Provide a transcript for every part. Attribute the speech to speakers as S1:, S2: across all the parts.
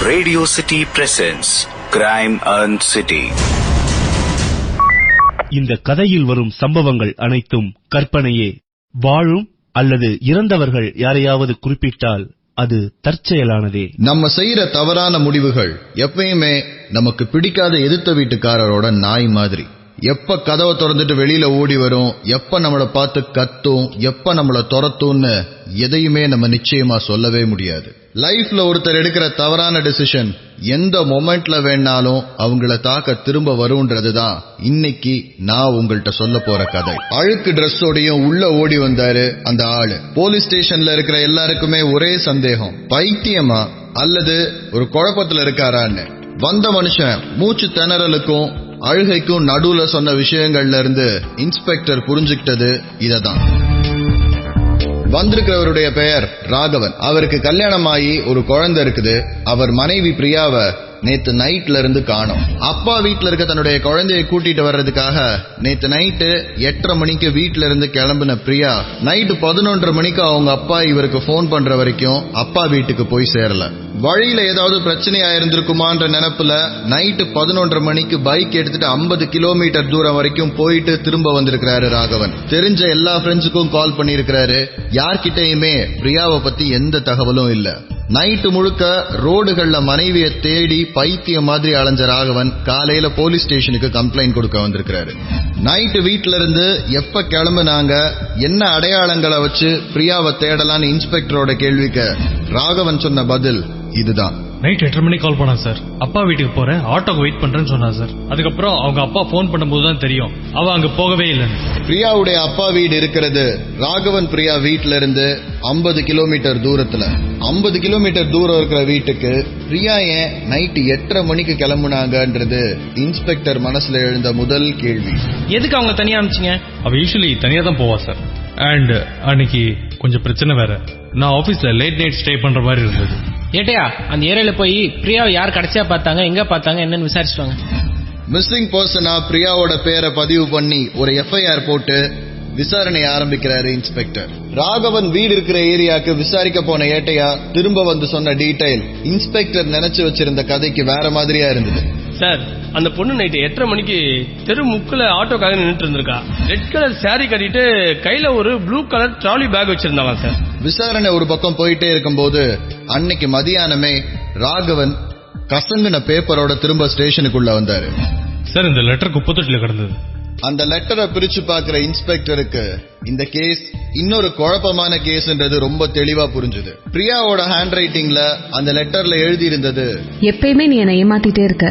S1: Radio City presents Crime and City.
S2: இந்த கதையில் வரும் சம்பவங்கள் அனைத்தும் கற்பனையே. வாழும் அல்லது இறந்தவர்கள் யாரையாவது குறிப்பிட்டால் அது தற்செயலானதே.
S3: நம்ம செய்யற தவறான முடிவுகள் எப்பயுமே நமக்கு பிடிக்காத எதிர்த்த வீட்டுக்காரரோட நாய் மாதிரி. எப்ப கதவை திறந்துட்டு வெளியில ஓடி வரும், எப்ப நம்மளை பார்த்து கத்தும், எப்ப நம்மளை துரத்தும்னு எதையுமே நம்ம நிச்சயமா சொல்லவே முடியாது. லைஃப்ல ஒருத்தர் எடுக்கிற தவறான டிசிஷன் எந்த மொமெண்ட்ல வேணாலும் அவங்கள தாக்க திரும்ப வரும்ன்றதுதான் இன்னைக்கு நான் உங்கள்கிட்ட சொல்ல போற கதை. அழுக்கு டிரெஸ்ஸோடையும் உள்ள ஓடி வந்தாரு அந்த ஆளு. போலீஸ் ஸ்டேஷன்ல இருக்கிற எல்லாருக்குமே ஒரே சந்தேகம், பைத்தியமா அல்லது ஒரு குழப்பத்துல இருக்காரான்னு. வந்த மனுஷன் மூச்சு திணறலுக்கும் அழுகைக்கும் நடுவுல சொன்ன விஷயங்கள்ல இருந்து இன்ஸ்பெக்டர் புரிஞ்சுக்கிட்டது இததான். வந்திருக்கிறவருடைய பெயர் ராகவன். அவருக்கு கல்யாணம் ஆகி ஒரு குழந்தை இருக்குது. அவர் மனைவி பிரியாவை நேத்து நைட்ல இருந்து காணோம். அப்பா வீட்டுல இருக்க தன்னுடைய குழந்தையை கூட்டிட்டு வர்றதுக்காக நேத்து நைட்டு 8:30 மணிக்கு வீட்டுல இருந்து கிளம்பின பிரியா நைட்டு 11:30 மணிக்கு அவங்க அப்பா இவருக்கு போன் பண்ற வரைக்கும் அப்பா வீட்டுக்கு போய் சேரல. வழியில ஏதாவது பிரச்சனையா இருந்திருக்குமான்ற நினைப்புல நைட்டு 11:30 மணிக்கு பைக் எடுத்துட்டு 50 கிலோமீட்டர் தூரம் வரைக்கும் போயிட்டு திரும்ப வந்திருக்கிறாரு ராகவன். தெரிஞ்ச எல்லா ஃப்ரெண்ட்ஸுக்கும் கால் பண்ணிருக்கிறாரு. யார்கிட்டயுமே பிரியாவை பத்தி எந்த தகவலும் இல்ல. நைட்டு முழுக்க ரோடுகள்ல மனைவியை தேடி பைத்தியம் மாதிரி அலைஞ்ச ராகவன் காலையில போலீஸ் ஸ்டேஷனுக்கு கம்ப்ளைண்ட் கொடுக்க வந்திருக்கிறாரு. நைட்டு வீட்டுல இருந்து எப்ப கிளம்புனாங்க, என்ன அடையாளங்களை வச்சு பிரியாவை தேடலான்னு இன்ஸ்பெக்டரோட கேள்விக்கு ராகவன் சொன்ன பதில் இதுதான்.
S4: நைட் 8:30 மணிக்கு கால் பண்ணா சார். அப்பா வீட்டுக்கு போறேன், ஆட்டோக்கு வெயிட் பண்றேன்னு சொன்னா சார். அதுக்கப்புறம் அவங்க அப்பா போன் பண்ணும்போது தான் தெரியும் அவ அங்க போகவே இல்லைன்னு.
S3: பிரியாவுடைய அப்பா வீடு இருக்கிறது ராகவன் பிரியா வீட்டுல இருந்து 50 கிலோமீட்டர் தூரத்துல. 50 கிலோமீட்டர் தூரம் இருக்கிற வீட்டுக்கு பிரியா ஏன் நைட்டு 8:30 மணிக்கு கிளம்புனாங்கன்றது இன்ஸ்பெக்டர் மனசுல எழுந்த முதல் கேள்வி.
S5: எதுக்கு அவங்க தனியா அனுப்பிச்சிங்க?
S4: அவ யூஸ்வலி தனியா தான் போவா சார். அண்ட் அன்னைக்கு கொஞ்சம் பிரச்சனை வேற. நான் ஆபீஸ்ல லேட் நைட் ஸ்டே பண்ற மாதிரி இருந்தது.
S5: ஏட்டையா அந்த ஏரியால போய் பிரியாவை யார் கடைசியா பார்த்தாங்க, எங்க பார்த்தாங்க என்னன்னு விசாரிச்சுட்டாங்க.
S3: மிஸ்ஸிங் பர்சனா பிரியாவோட பேரை பதிவு பண்ணி ஒரு எஃப்ஐஆர் போட்டு விசாரணை ஆரம்பிக்கிறாரு இன்ஸ்பெக்டர். ராகவன் வீடு இருக்கிற ஏரியாக்கு விசாரிக்க போன ஏட்டையா திரும்ப வந்து சொன்ன டீடைல் இன்ஸ்பெக்டர் நினைச்சு வச்சிருந்த கதைக்கு வேற மாதிரியா இருந்தது.
S6: சார், அந்த பொண்ணு நைட்டு 8:30 மணிக்கு தெரு முக்குல ஆட்டோக்காக நின்றுட்டு இருந்திருக்கா. ரெட் கலர் சாரி கட்டிட்டு கையில ஒரு ப்ளூ கலர் ட்ராலி பேக் வச்சிருந்தாங்க சார். விசாரணை
S3: ஒரு பக்கம் போயிட்டே இருக்கும்போது அன்னைக்கு மதியானமே ராகவன் கசங்கின பேப்பரோட திரும்ப ஸ்டேஷனுக்குள்ள வந்தாரு.
S4: சார், இந்த லெட்டர் குப்பத்தொட்டில கிடந்தது.
S3: அந்த லெட்டரை பிரிச்சு பாக்குற இன்ஸ்பெக்டருக்கு இந்த கேஸ் இன்னொரு குழப்பமான கேஸ்ன்றது ரொம்ப தெளிவா புரிஞ்சுது. பிரியாவோட ஹேண்ட் ரைட்டிங்ல அந்த லெட்டர்ல எழுதி இருந்தது,
S7: எப்பயுமே நீ என்னை ஏமாத்திட்டே இருக்க,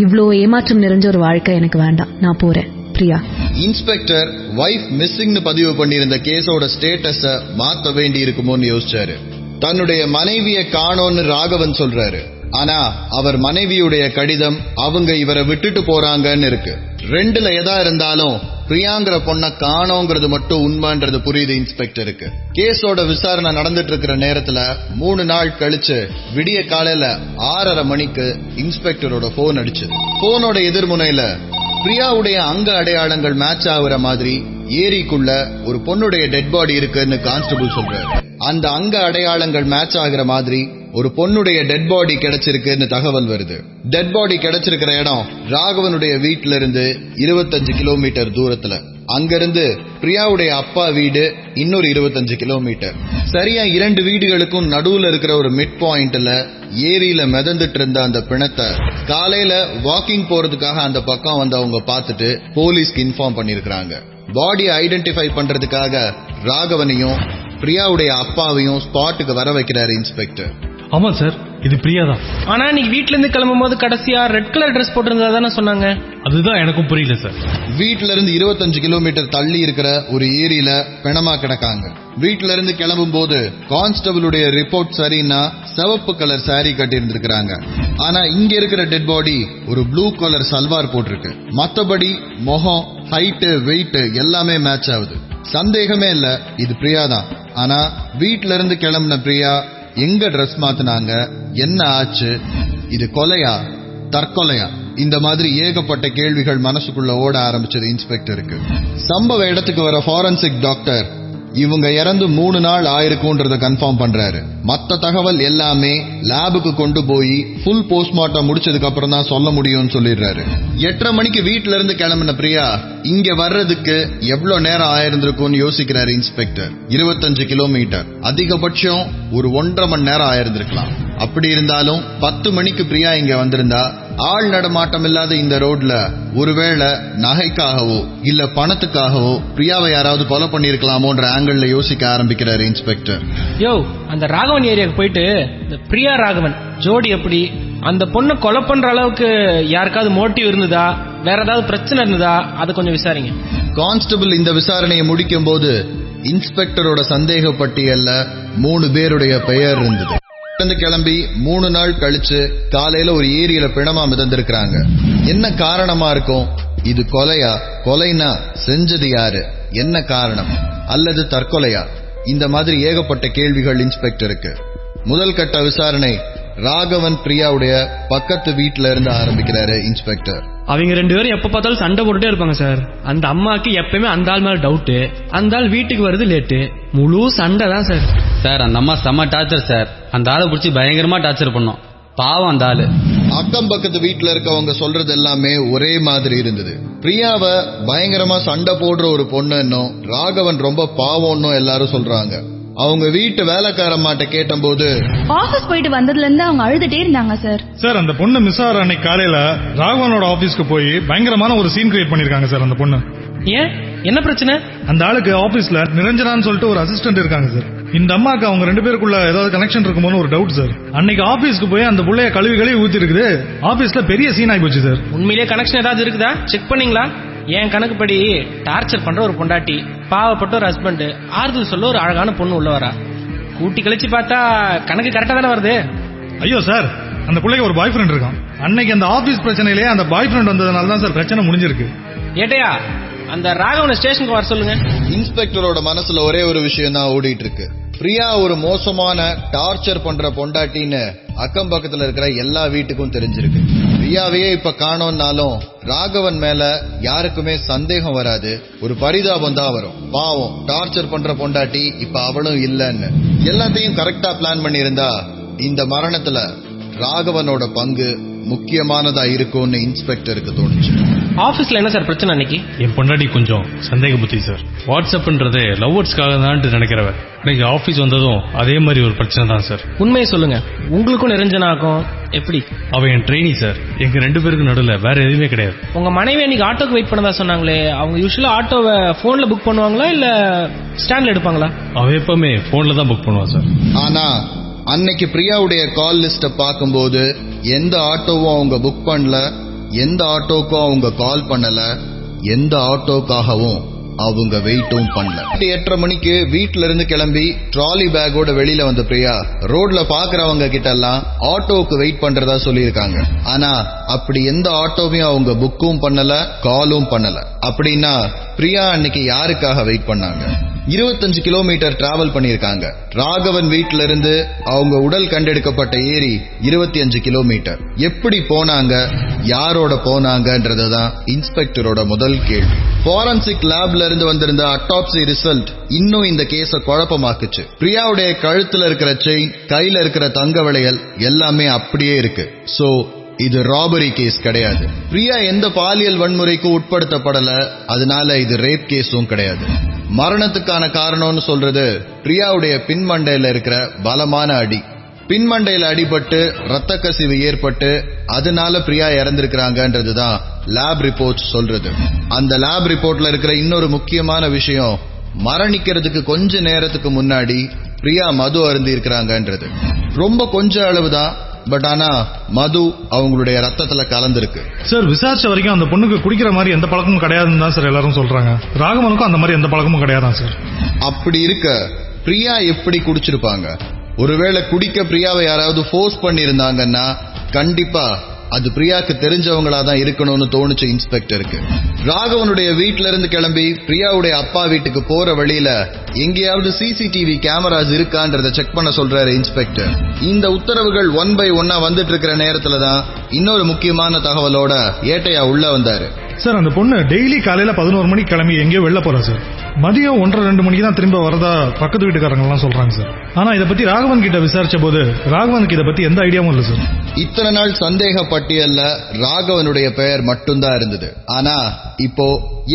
S7: இவ்ளோ ஏமாற்றம் நிறைஞ்ச ஒரு வாழ்க்கை எனக்கு வேண்டாம், நான் போறேன் பிரியா.
S3: இன்ஸ்பெக்டர் வைஃப் மிஸ்ஸிங்னு பதிவு பண்ணியிருந்த கேஸோட ஸ்டேட்டஸ மாத்த வேண்டி இருக்குமோன்னு யோசிச்சாரு. தன்னுடைய மனைவியை காணோன்னு ராகவன் சொல்றாரு. ஆனா அவர் மனைவியுடைய கடிதம் அவங்க இவரை விட்டுட்டு போறாங்கன்னு இருக்கு. ரெண்டுல எதா இருந்தாலும் பிரியாங்கிற பொண்ண காணோங்கிறது மட்டும் உண்மைன்றது புரியுது இன்ஸ்பெக்டருக்கு. கேஸோட விசாரணை நடந்துட்டு இருக்கிற நேரத்துல 3 நாள் கழிச்சு விடிய காலையில 6:30 மணிக்கு இன்ஸ்பெக்டரோட போன் அடிச்சு. போனோட எதிர்முனையில பிரியாவுடைய அங்க அடையாளங்கள் மேட்ச் ஆகுற மாதிரி ஏரிக்குள்ள ஒரு பொண்ணுடைய டெட் பாடி இருக்குன்னு கான்ஸ்டபிள் சொல்றாரு. அந்த அங்க அடையாளங்கள் மேட்ச் ஆகுற மாதிரி ஒரு பொண்ணுடைய டெட் பாடி கிடைச்சிருக்குன்னு தகவல் வருது. டெட் பாடி கிடைச்சிருக்கிற இடம் ராகவனுடைய வீட்டுல இருந்து 25 கிலோமீட்டர் தூரத்துல. அங்கிருந்து பிரியாவுடைய அப்பா வீடு இன்னொரு 25 கிலோமீட்டர். சரியா 2 வீடுகளுக்கும் நடுவுல இருக்கிற ஒரு மிட் பாயிண்ட்ல ஏரியில மிதந்துட்டு இருந்த அந்த பிணத்தை காலையில வாக்கிங் போறதுக்காக அந்த பக்கம் வந்தவங்க பார்த்துட்டு போலீஸ்க்கு இன்ஃபார்ம் பண்ணிருக்காங்க. பாடியை ஐடென்டிஃபை பண்றதுக்காக ராகவனையும் பிரியாவுடைய அப்பாவையும் ஸ்பாட்டுக்கு வர வைக்கிறாரு இன்ஸ்பெக்டர்.
S4: ஆமா சார், இது பிரியா தான்.
S5: ஆனா நீங்க வீட்ல இருந்து கிளம்பும் போது கடைசியா ரெட் கலர் ட்ரெஸ் போட்டிருந்தா தானே சொன்னாங்க.
S4: அதுதான் எனக்கும் புரியல சார்.
S3: வீட்டுல இருந்து 25 கிலோமீட்டர் தள்ளி இருக்கிற ஒரு ஏரியில பிணமா கிடக்காங்க. வீட்டுல இருந்து கிளம்பும் போது கான்ஸ்டபிளுடைய ரிப்போர்ட் சரின்னா சிவப்பு கலர் சாரி கட்டி இருந்திருக்காங்க. ஆனா இங்க இருக்கிற டெட் பாடி ஒரு ப்ளூ கலர் சல்வார் போட்டிருக்கு. மத்தபடி முகம், ஹைட், வெயிட் எல்லாமே மேட்ச் ஆகுது. சந்தேகமே இல்ல, இது பிரியா தான். ஆனா வீட்டுல இருந்து கிளம்பின பிரியா எங்க ட்ரெஸ் மாத்தினாங்க, என்ன ஆச்சு, இது கொலையா தற்கொலையா, இந்த மாதிரி ஏகப்பட்ட கேள்விகள் மனசுக்குள்ள ஓட ஆரம்பிச்சது இன்ஸ்பெக்டருக்கு. சம்பவ இடத்துக்கு வர ஃபாரன்சிக் டாக்டர் இவங்க இறந்து 3 நாள் ஆயிருக்கும்ன்றத கன்ஃபார்ம் பண்றாரு. மத்த தகவல் எல்லாமே லேபுக்கு கொண்டு போய் ஃபுல் போஸ்ட்மார்ட்டம் முடிச்சதுக்கு அப்புறம் தான் சொல்ல முடியும்னு சொல்லிடுறாரு. 8:30 மணிக்கு வீட்டுல இருந்து கிளம்பின பிரியா இங்க வர்றதுக்கு எவ்வளவு நேரம் ஆயிருந்திருக்கும்னு யோசிக்கிறாரு இன்ஸ்பெக்டர். 25 கிலோமீட்டர், அதிகபட்சம் ஒரு 1.5 மணி நேரம் ஆயிருந்திருக்கலாம். அப்படி இருந்தாலும் 10 மணிக்கு பிரியா இங்க வந்திருந்தா ஆள் நடமாட்டம் இல்லாத இந்த ரோட்ல ஒருவேளை நகைக்காகவோ இல்ல பணத்துக்காகவோ பிரியாவை யாராவது கொலை பண்ணிருக்கலாமோன்ற ஆங்கிள் யோசிக்க ஆரம்பிக்கிறாரு இன்ஸ்பெக்டர்.
S5: யோ, அந்த ராகவன் ஏரியாவுக்கு போயிட்டு இந்த பிரியா ராகவன் ஜோடி எப்படி, அந்த பொண்ணை கொலை பண்ற அளவுக்கு யாருக்காவது மோட்டிவ் இருந்ததா, வேற ஏதாவது பிரச்சனை இருந்ததா, அதை கொஞ்சம் விசாரிங்க.
S3: கான்ஸ்டபிள் இந்த விசாரணையை முடிக்கும் போது இன்ஸ்பெக்டரோட சந்தேக பட்டியல்ல 3 பேருடைய பெயர் இருந்தது. கிளம்பி 3 நாள் கழிச்சு காலையில ஒரு ஏரியில பிணமா மிதந்திருக்கிறாங்க. என்ன காரணமா இருக்கும்? இது கொலையா? கொலைனா செஞ்சது யாரு? என்ன காரணம்? அல்லது தற்கொலையா? இந்த மாதிரி ஏகப்பட்ட கேள்விகள் இன்ஸ்பெக்டருக்கு. முதல் கட்ட விசாரணை ராகவன் பிரியாவுடைய பக்கத்து வீட்டுல இருந்து ஆரம்பிக்கிறாரு இன்ஸ்பெக்டர்.
S8: அவங்க 2 பேரும் எப்ப பார்த்தாலும் சண்டை போட்டுட்டே இருப்பாங்க சார். அந்த அம்மாக்கு எப்பயுமே அந்த ஆள் மேல டவுட். அந்த ஆள் வீட்டுக்கு வருது லேட்டு, முழு சண்டை தான் சார்.
S9: சார் அந்த அம்மா செம்ம டார்ச்சர் சார். அந்த ஆளை பிடிச்சி பயங்கரமா டார்ச்சர் பண்ணோம். பாவம் அந்த ஆளு.
S3: அக்கம் பக்கத்து வீட்டுல இருக்கவங்க சொல்றது எல்லாமே ஒரே மாதிரி இருந்தது. பிரியாவை பயங்கரமா சண்டை போடுற ஒரு பொண்ணுன்னும் ராகவன் ரொம்ப பாவம்னு எல்லாரும் சொல்றாங்க. அவங்க வீட்டு வேலைக்காரம்மாட்ட கேட்டபோது
S10: ஆபீஸ் போயிட்டு வந்ததுல இருந்து அவங்க அழுதுட்டே இருந்தாங்க சார்.
S11: சார் அந்த பொண்ணு மிஸ் ஆகிற அன்னைக்கு காலையில ராகவனோட ஆபீஸ்க்கு போய் பயங்கரமான ஒரு சீன் கிரியேட் பண்ணிருக்காங்க சார் அந்த பொண்ணு.
S5: ஏன், என்ன பிரச்சனை?
S11: அந்த ஆளுக்கு ஆபீஸ்ல நிரஞ்சனான்னு சொல்லிட்டு ஒரு அசிஸ்டன்ட் இருக்காங்க சார். இந்த அம்மாக்கு அவங்க 2 பேருக்குள்ள ஏதாவது கனெக்ஷன் இருக்குமோன்னு ஒரு டவுட் சார். அன்னைக்கு ஆபீஸ்க்கு போய் அந்த புள்ளைய கழுவி ஊத்தி இருக்குது. ஆபீஸ்ல பெரிய சீன் ஆகி போச்சு சார்.
S5: உண்மையிலேயே கனெக்ஷன் ஏதாவது இருக்குதா? செக் பண்ணீங்களா? என் கணக்குப்படி டார்ச்சர் பண்ற ஒரு பொண்டாட்டி, பாவப்பட்ட ஒரு ஹஸ்பண்ட், ஆறுதல் சொல்ல ஒரு அழகான பொண்ணு உள்ள வரா. கூட்டி கழிச்சு பார்த்தா கணக்கு கரெக்டா தானே வருது.
S11: ஐயோ சார், அந்த பிள்ளைக்கு ஒரு பாய் ஃப்ரெண்ட் இருக்கான். அன்னைக்கு அந்த ஆபீஸ் பிரச்சனையிலேயே அந்த பாய் ஃப்ரெண்ட் வந்ததுனால தான் சார் பிரச்சனை முடிஞ்சிருக்கு.
S5: ஏட்டையா, அந்த ராகவன ஸ்டேஷனுக்கு வர சொல்லுங்க.
S3: இன்ஸ்பெக்டரோட மனசுல ஒரே ஒரு விஷயம் தான் ஓடிட்டு இருக்கு. பிரியா ஒரு மோசமான டார்ச்சர் பண்ற பொண்டாட்டின்னு அக்கம் பக்கத்துல இருக்கிற எல்லா வீட்டுக்கும் தெரிஞ்சிருக்கு. பிரியாவையே இப்ப காணோம்னாலும் ராகவன் மேல யாருக்குமே சந்தேகம் வராது, ஒரு பரிதாபம் தான் வரும். பாவம், டார்ச்சர் பண்ற பொண்டாட்டி இப்ப அவளும் இல்லன்னு. எல்லாத்தையும் கரெக்டா பிளான் பண்ணி இருந்தா இந்த மரணத்துல ராகவனோட பங்கு முக்கியமானதா இருக்கும்னு இன்ஸ்பெக்டருக்கு தோணுச்சு.
S5: ஆபீஸ்ல என்ன சார் பிரச்சனை அன்னைக்கு?
S4: என் பொண்டாட்டி கொஞ்சம் சந்தேக புத்தி சார். வாட்ஸ்அப்ன்றது லவ்வர்ஸ்க்காக தான் நினைக்கிறவன். அன்னைக்கு ஆபீஸ் வந்ததும் அதே மாதிரி ஒரு பிரச்சனை தான் சார்.
S5: உண்மையை சொல்லுங்க, உங்களுக்கும் நிரஞ்சனாக்கும் எப்படி?
S4: அவன் என் ட்ரெயினி சார். எங்க 2 பேருக்கு நடுவில் வேற எதுவுமே கிடையாது.
S5: உங்க மனைவி அன்னைக்கு ஆட்டோக்கு வெயிட் பண்ணதா சொன்னாங்களே, அவங்க யூஸ்வலா ஆட்டோவை போன்ல புக் பண்ணுவாங்களா இல்ல ஸ்டாண்ட்ல எடுப்பாங்களா?
S4: அவன் எப்பவுமே போன்ல தான் புக் பண்ணுவான் சார்.
S3: ஆனா அன்னைக்கு பிரியாவுடைய கால் லிஸ்ட பார்க்கும்போது எந்த ஆட்டோவும் அவங்க புக் பண்ணல, எந்த ஆட்டோக்கும் அவங்க கால் பண்ணல, எந்த ஆட்டோக்காகவும் அவங்க வெயிட்டும் பண்ணல. 8:30 மணிக்கு வீட்டுல இருந்து கிளம்பி ட்ராலி பேக்கோட வெளியில வந்த பிரியா ரோட்ல பாக்குறவங்க கிட்ட எல்லாம் ஆட்டோவுக்கு வெயிட் பண்றதா சொல்லியிருக்காங்க. ஆனா அப்படி எந்த ஆட்டோவையும் அவங்க புக்கும் பண்ணல, காலும் பண்ணல. அப்படின்னா பிரியா அன்னைக்கு யாருக்காக வெயிட் பண்ணாங்க? 25 கிலோமீட்டர் டிராவல் பண்ணிருக்காங்க. ராகவன் வீட்டுல இருந்து அவங்க உடல் கண்டெடுக்கப்பட்ட ஏரி 25 கிலோமீட்டர். எப்படி போனாங்க, யாரோட போனாங்கன்றதுதான் இன்ஸ்பெக்டரோட முதல் கேள்வி. ஃபாரன்சிக் லேப்ல இருந்து வந்திருந்த அட்டாப்சி ரிசல்ட் இன்னும் இந்த கேஸ குழப்பமாக்குச்சு. பிரியாவுடைய கழுத்துல இருக்கிற செயின், கையில இருக்கிற தங்க வளையல் எல்லாமே அப்படியே இருக்கு. சோ இது ராபரி கேஸ் கிடையாது. பிரியா எந்த பாலியல் வன்முறைக்கு உட்படுத்தப்படல, அதனால இது ரேப் கேஸும் கிடையாது. மரணத்துக்கான காரணம்னு சொல்றது பிரியாவுடைய பின்மண்டையில இருக்கிற பலமான அடி. பின்மண்டையில அடிபட்டு ரத்த கசிவு ஏற்பட்டு அதனால பிரியா இறந்திருக்கிறாங்கன்றதுதான் லேப் ரிப்போர்ட் சொல்றது. அந்த லேப் ரிப்போர்ட்ல இருக்கிற இன்னொரு முக்கியமான விஷயம், மரணிக்கிறதுக்கு கொஞ்ச நேரத்துக்கு முன்னாடி பிரியா மது அருந்தி இருக்கிறாங்கன்றது. ரொம்ப கொஞ்ச அளவுதான், பட் ஆனா மது அவங்களுடைய ரத்தத்துல கலந்துருக்கு.
S11: சார் விசாரிச்ச வரைக்கும் அந்த பொண்ணுக்கு குடிக்கிற மாதிரி எந்த பழக்கமும் கிடையாதுன்னு தான் சார் எல்லாரும் சொல்றாங்க. ராகவனுக்கும் அந்த மாதிரி எந்த பழக்கமும் கிடையாதான் சார்.
S3: அப்படி இருக்க பிரியா எப்படி குடிச்சிருப்பாங்க? ஒருவேளை குடிக்க பிரியாவை யாராவது ஃபோர்ஸ் பண்ணிருந்தாங்கன்னா கண்டிப்பா அது பிரியாக்கு தெரிஞ்சவங்களா தான் இருக்கணும்னு தோணுச்சு இன்ஸ்பெக்டருக்கு. ராகவனுடைய வீட்டுல இருந்து கிளம்பி பிரியாவுடைய அப்பா வீட்டுக்கு போற வழியில எங்கேயாவது சிசிடிவி கேமராஸ் இருக்கான்றத செக் பண்ண சொல்றாரு இன்ஸ்பெக்டர். இந்த உத்தரவுகள் 1 by 1 வந்துட்டு இருக்கிற நேரத்துலதான் இன்னொரு முக்கியமான தகவலோட ஏட்டையா உள்ள வந்தாரு.
S11: சார் அந்த பொண்ணு டெய்லி காலையில 11 மணிக்கு கிளம்பி எங்கேயோ வெளில போறா சார். மதியம் 1:30-2 மணிக்கு தான் திரும்ப வரதா பக்கத்து வீட்டுக்காரங்க எல்லாம் சொல்றாங்க சார். ஆனா இதை பத்தி ராகவன் கிட்ட விசாரிச்ச போது ராகவனுக்கு இதை பத்தி எந்த ஐடியாவும் இல்ல சார்.
S3: இத்தனை நாள் சந்தேக பட்டியல்ல ராகவனுடைய பெயர் மட்டும்தான் இருந்தது. ஆனா இப்போ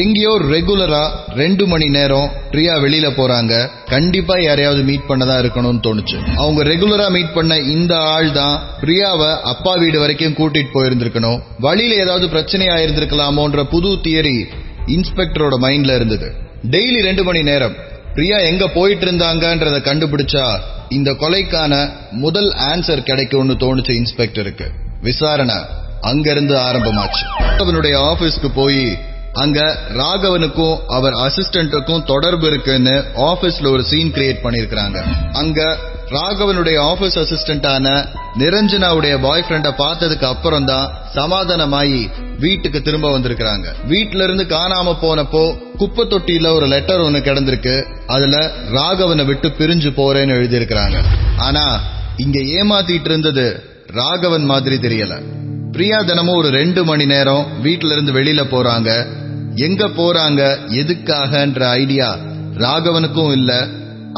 S3: எங்கேயோ ரெகுலரா 2 மணி நேரம் பிரியா வெளியில போறாங்க. கண்டிப்பா யாரையாவது மீட் பண்ணதா இருக்கணும்னு தோணுச்சு. அவங்க ரெகுலரா மீட் பண்ண இந்த ஆள் தான் பிரியாவை அப்பா வீடு வரைக்கும் கூட்டிட்டு போயிருந்திருக்கணும். வழியில ஏதாவது பிரச்சனையா இருந்திருக்கலாமோன்ற புது தியரி இன்ஸ்பெக்டரோட மைண்ட்ல இருந்தது. டெய்லி 2 மணி நேரம் பிரியா எங்க போயிட்டு இருந்தாங்கன்றத கண்டுபிடிச்சா இந்த கொலைக்கான முதல் ஆன்சர் கிடைக்கும்னு தோணுச்சு இன்ஸ்பெக்டருக்கு. விசாரணை அங்கிருந்து ஆரம்பமாச்சு. அவனுடைய ஆபீஸ்க்கு போய் அங்க ராகவனுக்கும் அவர் அசிஸ்டன்ட்டுக்கும் தொடர்பு இருக்குன்னு ஆபீஸ்ல ஒரு சீன் கிரியேட் பண்ணிருக்காங்க. அங்க ராகவனுடைய ஆபீஸ் அசிஸ்டன்டான நிரஞ்சனாவுடைய பாய் ஃப்ரெண்ட பார்த்ததுக்கு அப்புறம் தான் சமாதானமாயி வீட்டுக்கு திரும்ப வந்திருக்காங்க. வீட்டுல இருந்து காணாம போனப்போ குப்பை தொட்டியில ஒரு லெட்டர் ஒண்ணு கிடந்திருக்கு. அதுல ராகவனை விட்டு பிரிஞ்சு போறேன்னு எழுதியிருக்கிறாங்க. ஆனா இங்க ஏமாத்திட்டு இருந்தது ராகவன் மாதிரி தெரியல. பிரியா தினமும் ஒரு 2 மணி நேரம் வீட்டுல இருந்து வெளியில போறாங்க. எங்க போறாங்க எதுக்காகன்ற ஐடியா ராகவனுக்கும் இல்ல,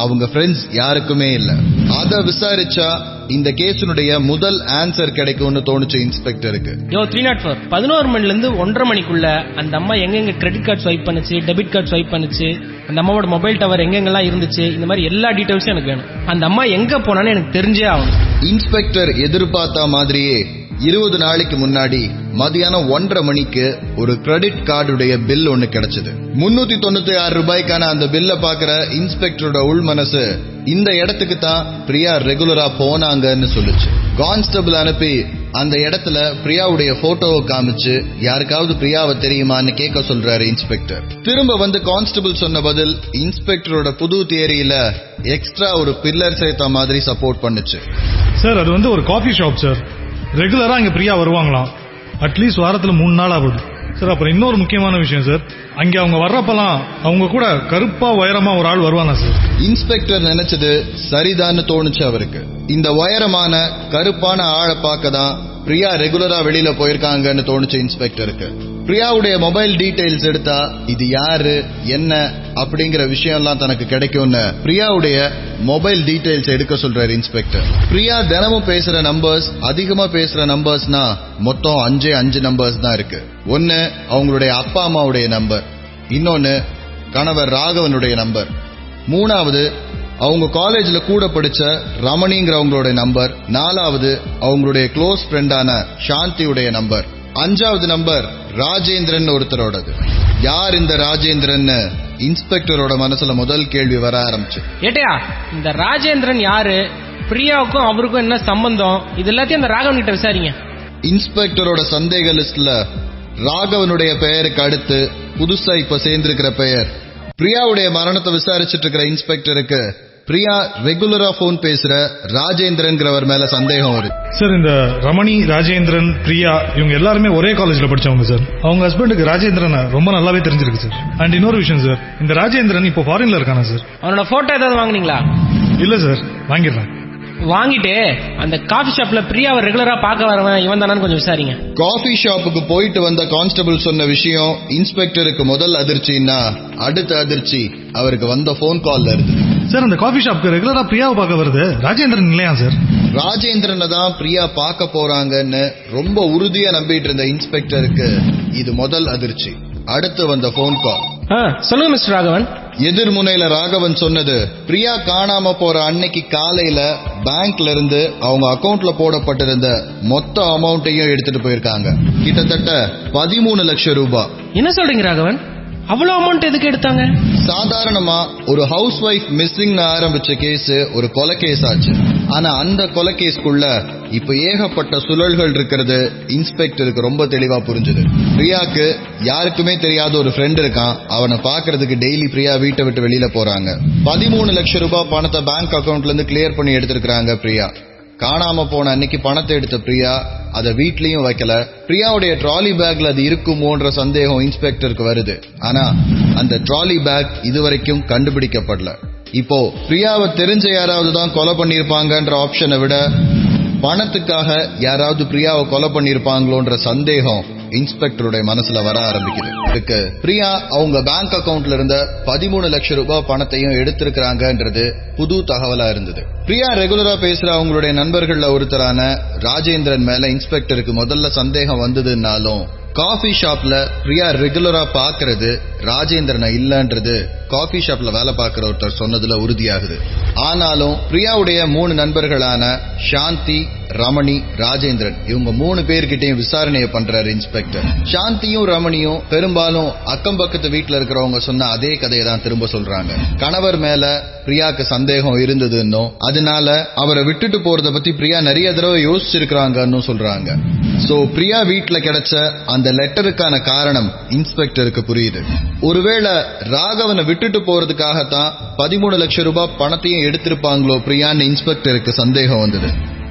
S3: அவங்க ஃப்ரெண்ட்ஸ் யாருக்குமே இல்ல. அத விசாரிச்சா இந்த கேஸினுடைய முதல் ஆன்சர் கிடைக்கும்னு தோணுச்சு இன்ஸ்பெக்டருக்கு.
S5: 304 11 மணில இருந்து 1:30 மணிக்குள்ள அந்த அம்மா எங்கெங்க கிரெடிட் கார்டு ஸ்வைப் பண்ணுச்சு, டெபிட் கார்டு ஸ்வைப் பண்ணுச்சு, அந்த அம்மாவோட மொபைல் டவர் எங்கெங்கெல்லாம் இருந்துச்சு, இந்த மாதிரி எல்லா டீடைல்ஸும் எனக்கு வேணும். அந்த அம்மா எங்க போனான்னு எனக்கு தெரிஞ்சே ஆகணும்.
S3: இன்ஸ்பெக்டர் எதிர்பார்த்த மாதிரியே 20 நாளைக்கு முன்னாடி மதியானம் 1:30 மணிக்கு ஒரு கிரெடிட் கார்டுடைய பில் ஒண்ணு கிடைச்சது. 396 ரூபாய்க்கான அந்த பில்ல பாக்குற இன்ஸ்பெக்டரோட உள் மனசு இந்த இடத்துக்கு தான் பிரியா ரெகுலரா போனாங்கன்னு சொல்லுச்சு. கான்ஸ்டபிள் அனுப்பி அந்த இடத்துல பிரியாவுடைய போட்டோவை காமிச்சு யாருக்காவது பிரியாவை தெரியுமான்னு கேட்க சொல்றாரு இன்ஸ்பெக்டர். திரும்ப வந்து கான்ஸ்டபிள் சொன்ன பதில் இன்ஸ்பெக்டரோட புது தியரியில எக்ஸ்ட்ரா ஒரு பில்லர் சேர்த்த மாதிரி சப்போர்ட் பண்ணுச்சு.
S11: சார் அது வந்து ஒரு காஃபி ஷாப் சார். ரெகுலரா இங்க பிரியா வருவாங்களாம். அட்லீஸ்ட் வாரத்துல 3 நாள் ஆகுது சார். அப்புறம் இன்னொரு முக்கியமான விஷயம் சார், அங்க அவங்க வர்றப்பெல்லாம் அவங்க கூட கருப்பா உயரமா ஒரு ஆள் வருவானா சார்.
S3: இன்ஸ்பெக்டர் நினைச்சது சரிதான்னு தோணுச்சு அவருக்கு. இந்த உயரமான கருப்பான ஆளை பார்க்க தான் பிரியா ரெகுலரா வெளியில போயிருக்காங்கன்னு தோணுச்சு இன்ஸ்பெக்டருக்கு. பிரியாவுடைய மொபைல் டீடைல்ஸ் எடுத்தா இது யாரு என்ன அப்படிங்கிற விஷயம் எல்லாம் தனக்கு கிடைக்கும்னு பிரியாவுடைய மொபைல் டீடைல்ஸ் எடுக்க சொல்றாரு இன்ஸ்பெக்டர். பிரியா தினமும் பேசுற நம்பர்ஸ், அதிகமா பேசுற நம்பர்ஸ்னா மொத்தம் 5 நம்பர்ஸ் தான் இருக்கு. ஒன்னு அவங்களுடைய அப்பா அம்மாவுடைய நம்பர், இன்னொன்னு கணவர் ராகவனுடைய நம்பர், மூணாவது அவங்க காலேஜ்ல கூட படிச்ச ரமணிங்கிறவங்களோட நம்பர், நாலாவது அவங்களுடைய க்ளோஸ் ஃப்ரெண்டான சாந்தியுடைய நம்பர், 5வது நம்பர் ராஜேந்திரன் ஒருத்தரோடது. யார் இந்த ராஜேந்திரன்? இன்ஸ்பெக்டரோட மனசுல முதல் கேள்வி வர ஆரம்பிச்சு.
S5: ஏட்டையா இந்த ராஜேந்திரன் யாரு? பிரியாவுக்கும் அவருக்கும் என்ன சம்பந்தம்? இது எல்லாத்தையும் அந்த ராகவன் கிட்ட விசாரிங்க.
S3: இன்ஸ்பெக்டரோட சந்தேக லிஸ்ட்ல ராகவனுடைய பெயருக்கு அடுத்து புதுசா இப்ப சேர்ந்திருக்கிற பெயர். பிரியாவுடைய மரணத்தை விசாரிச்சுட்டு இருக்கிற இன்ஸ்பெக்டருக்கு பிரியா ரெகுலரா போன் பேசுற ராஜேந்திரன்கிறவர் மேல சந்தேகம் வருது.
S11: சார் இந்த ரமணி, ராஜேந்திரன், பிரியா இவங்க எல்லாருமே ஒரே காலேஜ்ல படிச்சவங்க சார். அவங்க ஹஸ்பண்டுக்கு ராஜேந்திரன் ரொம்ப நல்லாவே தெரிஞ்சிருக்கு சார். அண்ட் இன்னொரு விஷயம் சார், இந்த ராஜேந்திரன் இப்போ ஃபாரின்ல இருக்கானா சார்?
S5: அவனோட போட்டோ ஏதாவது வாங்குனீங்களா?
S11: இல்ல சார், வாங்கிடுறேன்.
S5: வாங்கிட்டு அந்த காஃபி ஷாப்ல பிரியாவை ரெகுலரா பார்க்க வரவன் இவன் தானு கொஞ்சம் விசாரிங்க.
S3: காஃபி ஷாப்புக்கு போயிட்டு வந்த கான்ஸ்டபிள் சொன்ன விஷயம் இன்ஸ்பெக்டருக்கு முதல் அதிர்ச்சின்னா அடுத்த அதிர்ச்சி அவருக்கு வந்த போன் கால்ல இருந்து.
S11: சார் அந்த காஃபி ஷாப்புக்கு ரெகுலரா பிரியாவை பார்க்க வருது ராஜேந்திரன் இல்லையா சார்?
S3: ராஜேந்திரனை தான் பிரியா பார்க்க போறாங்கன்னு ரொம்ப உறுதியா நம்பிட்டு இருந்த இன்ஸ்பெக்டருக்கு இது முதல் அதிர்ச்சி. அடுத்து வந்த போன் கால்.
S5: சொல்லுங்க மிஸ்டர் ராகவன்.
S3: எதிர்முனையில ராகவன் சொன்னது, பிரியா காணாம போற அன்னைக்கு காலையில பேங்க்ல இருந்து அவங்க அக்கவுண்ட்ல போடப்பட்டிருந்த மொத்த அமௌண்ட்டையும் எடுத்துட்டு போயிருக்காங்க. கிட்டத்தட்ட 13 லட்சம் ரூபாய்.
S5: என்ன சொல்றீங்க ராகவன்? அவ்வளவு அமௌண்ட் எதுக்கு எடுத்தாங்க?
S3: சாதாரணமா ஒரு ஹவுஸ் ஒய்ஃப் மிஸ்ஸிங் ஆரம்பிச்ச கேஸ் ஒரு கொலை கேஸ் ஆச்சு. ஆனா அந்த கொலை கேஸ்க்குள்ள இப்ப ஏகப்பட்ட சுழல்கள் இருக்கிறது இன்ஸ்பெக்டருக்கு ரொம்ப தெளிவா புரிஞ்சுது. பிரியாக்கு யாருக்குமே தெரியாத ஒரு ஃப்ரெண்ட் இருக்கான். அவனை பாக்குறதுக்கு டெய்லி பிரியா வீட்டை விட்டு வெளியில போறாங்க. 13 லட்சம் ரூபாய் பணத்தை பேங்க் அக்கவுண்ட்ல இருந்து கிளியர் பண்ணி எடுத்திருக்காங்க பிரியா. காணாம போன அன்னைக்கு பணத்தை எடுத்த பிரியா அதை வீட்லயும் வைக்கல. பிரியாவுடைய ட்ராலி பேக்ல அது இருக்குமோன்ற சந்தேகம் இன்ஸ்பெக்டருக்கு வருது. ஆனா அந்த ட்ராலி பேக் இதுவரைக்கும் கண்டுபிடிக்கப்படல. இப்போ பிரியாவை தெரிஞ்ச யாராவது தான் கொலை பண்ணிருப்பாங்கன்ற ஆப்ஷனை விட பணத்துக்காக யாராவது பிரியாவை கொலை பண்ணிருப்பாங்களோன்ற சந்தேகம் இன்ஸ்பெக்டருடைய மனசுல வர ஆரம்பிக்குது. இதுக்கு பிரியா அவங்க பேங்க் அக்கவுண்ட்ல இருந்த 13 லட்சம் ரூபாய் பணத்தையும் எடுத்திருக்கிறாங்கன்றது புது தகவலா இருந்தது. பிரியா ரெகுலரா பேசுற அவங்களுடைய நண்பர்கள்ல ஒருத்தரான ராஜேந்திரன் மேல இன்ஸ்பெக்டருக்கு முதல்ல சந்தேகம் வந்ததுன்னாலும் காஃபி ஷாப்ல பிரியா ரெகுலரா பாக்குறது ராஜேந்திரனை இல்லன்றது காஃபி ஷாப்ல வேலை பார்க்கிற ஒருத்தர் சொன்னதுல உறுதியாகுது. ஆனாலும் பிரியாவுடைய 3 நண்பர்களான சாந்தி, ரமணி, ராஜேந்திரன் இவங்க 3 பேர்கிட்டையும் விசாரணையை பண்றாரு இன்ஸ்பெக்டர். சாந்தியும் ரமணியும் பெரும்பாலும் அக்கம் பக்கத்து வீட்டுல இருக்கிறவங்க சொன்ன அதே கதையை தான் திரும்ப சொல்றாங்க. கணவர் மேல பிரியாக்கு சந்தேகம் இருந்ததுன்னு, அதனால அவரை விட்டுட்டு போறத பத்தி பிரியா நிறைய தடவை யோசிச்சிருக்காங்கன்னு சொல்றாங்க. சோ பிரியா வீட்டுல கிடைச்ச அந்த லெட்டருக்கான காரணம் இன்ஸ்பெக்டருக்கு புரியுது. ஒருவேளை ராகவனை விட்டுட்டு போறதுக்காகத்தான் 13 லட்சம் ரூபாய் பணத்தையும் எடுத்திருப்பாங்களோ பிரியான்னு இன்ஸ்பெக்டருக்கு சந்தேகம் வந்தது.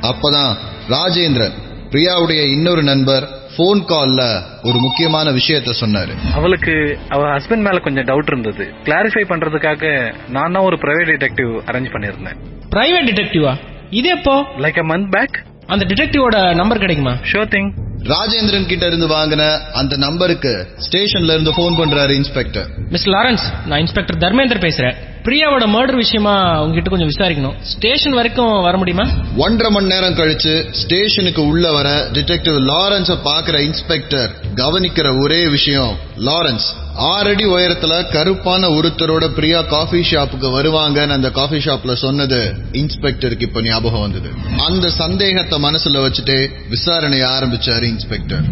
S3: அப்பதான் ராஜேந்திரன், பிரியாவுடைய இன்னொரு நண்பர், போன் கால்ல ஒரு முக்கியமான விஷயத்த சொன்னாரு.
S12: அவளுக்கு அவ ஹஸ்பண்ட் மேல கொஞ்சம் டவுட் இருந்தது. கிளாரிஃபை பண்றதுக்காக நான் தான் ஒரு பிரைவேட் டிடெக்டிவ் அரேஞ்ச் பண்ணிருந்தேன்.
S5: பிரைவேட் டிடெக்டிவா? இது எப்போ?
S12: Like a month back.
S5: அந்த டிடெக்டிவோட நம்பர் கிடைக்குமா?
S12: Sure thing.
S3: ராஜேந்திரன் கிட்ட இருந்து வாங்கின அந்த நம்பருக்கு ஸ்டேஷன்ல இருந்து போன் பண்றாரு இன்ஸ்பெக்டர்.
S5: மிஸ்டர் லாரன்ஸ், நான் இன்ஸ்பெக்டர் தர்மேந்தர் பேசுறேன். பிரியாவோட மர்டர் விஷயமா உங்ககிட்ட கொஞ்சம் விசாரிக்கணும். ஸ்டேஷன் வரைக்கும் வர முடியுமா? 1.5 மணி நேரம் கழிச்சு ஸ்டேஷனுக்கு உள்ள வர டிடெக்டிவ் லாரன்ஸ பாக்குற இன்ஸ்பெக்டர் கவனிக்கிற ஒரே விஷயம், லாரன்ஸ் 6 அடி உயரத்துல கருப்பான ஒருத்தரோட பிரியா காஃபி ஷாப்புக்கு வருவாங்கன்னு அந்த காஃபி ஷாப்ல சொன்னது இன்ஸ்பெக்டருக்கு இப்ப ஞாபகம் வந்தது. அந்த சந்தேகத்தை மனசுல வச்சுட்டு விசாரணையை ஆரம்பிச்சாரு இன்ஸ்பெக்டர்.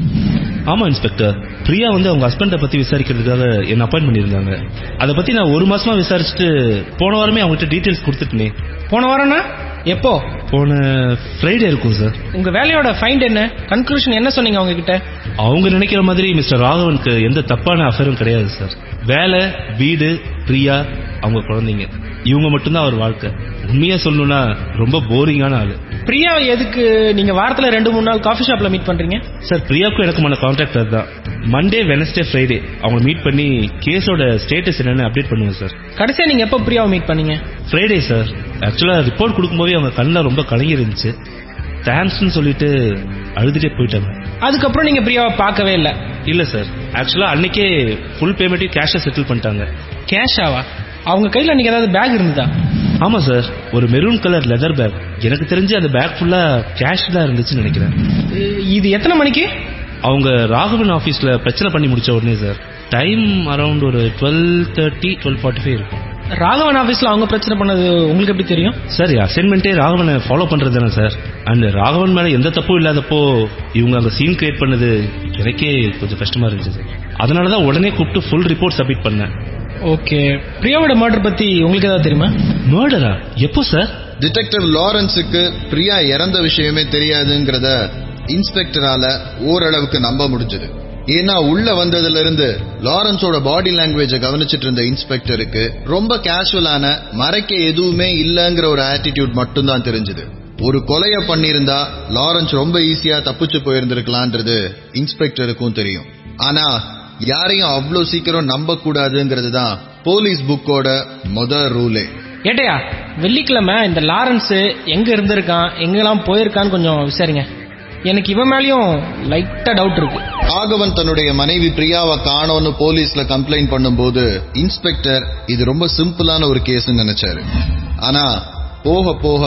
S2: ஆமா இன்ஸ்பெக்டர், பிரியா அவங்க ஹஸ்பண்ட பத்தி விசாரிக்கிறதுக்காக என்ன அப்பாயின்ட் பண்ணிருந்தாங்க. அதை பத்தி நான் 1 மாசமா விசாரிச்சுட்டு போன வாரமே அவங்ககிட்ட டீடைல்ஸ் கொடுத்துட்டேனே.
S5: போன வாரம்னா எப்போ?
S2: போன ஃப்ரைடே இருக்கும் சார்.
S5: உங்க வேலையோட ஃபைண்ட் என்ன? கன்க்ளூஷன் என்ன சொன்னீங்க அவங்க கிட்ட?
S2: அவங்க நினைக்கிற மாதிரி மிஸ்டர் ராகவனுக்கு எந்த தப்பான அஃபேரும் கிடையாது சார். வேலை, வீடு, பிரியா, அவங்க குழந்தைங்க, இவங்க மட்டும்தான் அவர் வாழ்க்கை. உண்மையா சொல்லணும்னா ரொம்ப போரிங்கான ஆளு.
S5: பிரியா எதுக்கு நீங்க வாரத்துல 2-3 நாள் காஃபி ஷாப்ல மீட் பண்றீங்க?
S2: சார், பிரியாவுக்கும் எனக்குமான கான்டாக்ட் அதுதான். மண்டே, வெனஸ்டே, ஃப்ரைடே அவங்க மீட் பண்ணி கேஸோட ஸ்டேட்டஸ் என்னன்னு அப்டேட் பண்ணுவேன் சார்.
S5: கடைசியா நீங்க எப்போ பிரியாவை மீட் பண்ணீங்க?
S2: Friday sir. ஆக்சுவலா ரிப்போர்ட் கொடுக்கும்போதே அவங்க கண்ணில் ரொம்ப கலங்கி இருந்துச்சு. தேங்க்ஸ்ன்னு சொல்லிட்டு அழுதுட்டே போயிட்டாங்க.
S5: அதுக்கப்புறம் நீங்க பிரியாவை பார்க்கவே இல்ல?
S2: இல்ல சார், ஆக்சுவலா அன்னைக்கே ஃபுல் பேமெண்ட்டையும் கேஷா செட்டில் பண்ணிட்டாங்க.
S5: கேஷாவா? அவங்க கையில அன்னைக்கு ஏதாவது பேக் இருந்ததா?
S2: ஆமா சார், ஒரு மெரூன் கலர் லெதர் பேக். எனக்கு தெரிஞ்சு அந்த பேக் ஃபுல்லா கேஷ் தான் இருந்துச்சுன்னு நினைக்கிறேன்.
S5: இது எத்தனை மணிக்கு?
S2: அவங்க ராகவன் ஆபீஸ்ல பிரச்சனை பண்ணி முடிச்ச உடனே சார். டைம் அரௌண்ட் ஒரு 12:30, 12:45 இருக்கும்.
S5: ராகவன் ஆபீஸ்ல அவங்க பிரச்சனை பண்ணது உங்களுக்கு எப்படி தெரியும்?
S2: சார், அசைன்மெண்டே ராகவனை ஃபாலோ பண்றது தானே சார். அண்ட் ராகவன் மேல எந்த தப்பும் இல்லாதப்போ இவங்க அந்த சீன் கிரியேட் பண்ணது எனக்கே கொஞ்சம் கஷ்டமா இருந்துச்சு சார். அதனாலதான் உடனே கூப்பிட்டு ஃபுல் ரிப்போர்ட் சப்மிட் பண்ணேன்.
S5: ஓகே, பிரியாவோட மர்டர் பத்தி உங்களுக்கு ஏதாவது தெரியுமா?
S2: மர்டரா? எப்போ சார்?
S3: டிடெக்டிவ் லாரன்ஸுக்கு பிரியா இறந்த விஷயமே தெரியாதுங்கிறத இன்ஸ்பெக்டரால ஓரளவுக்கு நம்ப முடிஞ்சது. ஏன்னா உள்ள வந்ததுல இருந்து லாரன்ஸோட பாடி லாங்குவேஜ கவனிச்சிட்டு இருந்த இன்ஸ்பெக்டருக்கு ரொம்ப கேஷுவலான, மறைக்க எதுவுமே இல்லங்கிற ஒரு ஆட்டிடியூட் மட்டும் தான் தெரிஞ்சது. ஒரு கொலைய பண்ணிருந்தா லாரன்ஸ் ரொம்ப ஈஸியா தப்பிச்சு போயிருந்திருக்கலான்றது இன்ஸ்பெக்டருக்கும் தெரியும். ஆனா யாரையும் அவ்வளவு சீக்கிரம் நம்ப கூடாதுங்கிறது தான் போலீஸ் புக்கோட முதல் ரூலே.
S5: ஏட்டையா, வெள்ளிக்கிழமை இந்த லாரன்ஸ் எங்க இருந்திருக்கான், எங்கெல்லாம் போயிருக்கான்னு கொஞ்சம் விசாரிங்க. எனக்கு இவன் மேலயும் லைட்டா டவுட் இருக்கு.
S3: ராகவன் தன்னுடைய மனைவி பிரியாவை காணோன்னு போலீஸ்ல கம்ப்ளைண்ட் பண்ணும்போது இன்ஸ்பெக்டர் இது ரொம்ப சிம்பிளான ஒரு கேஸ் நினைச்சாரு. ஆனா போக போக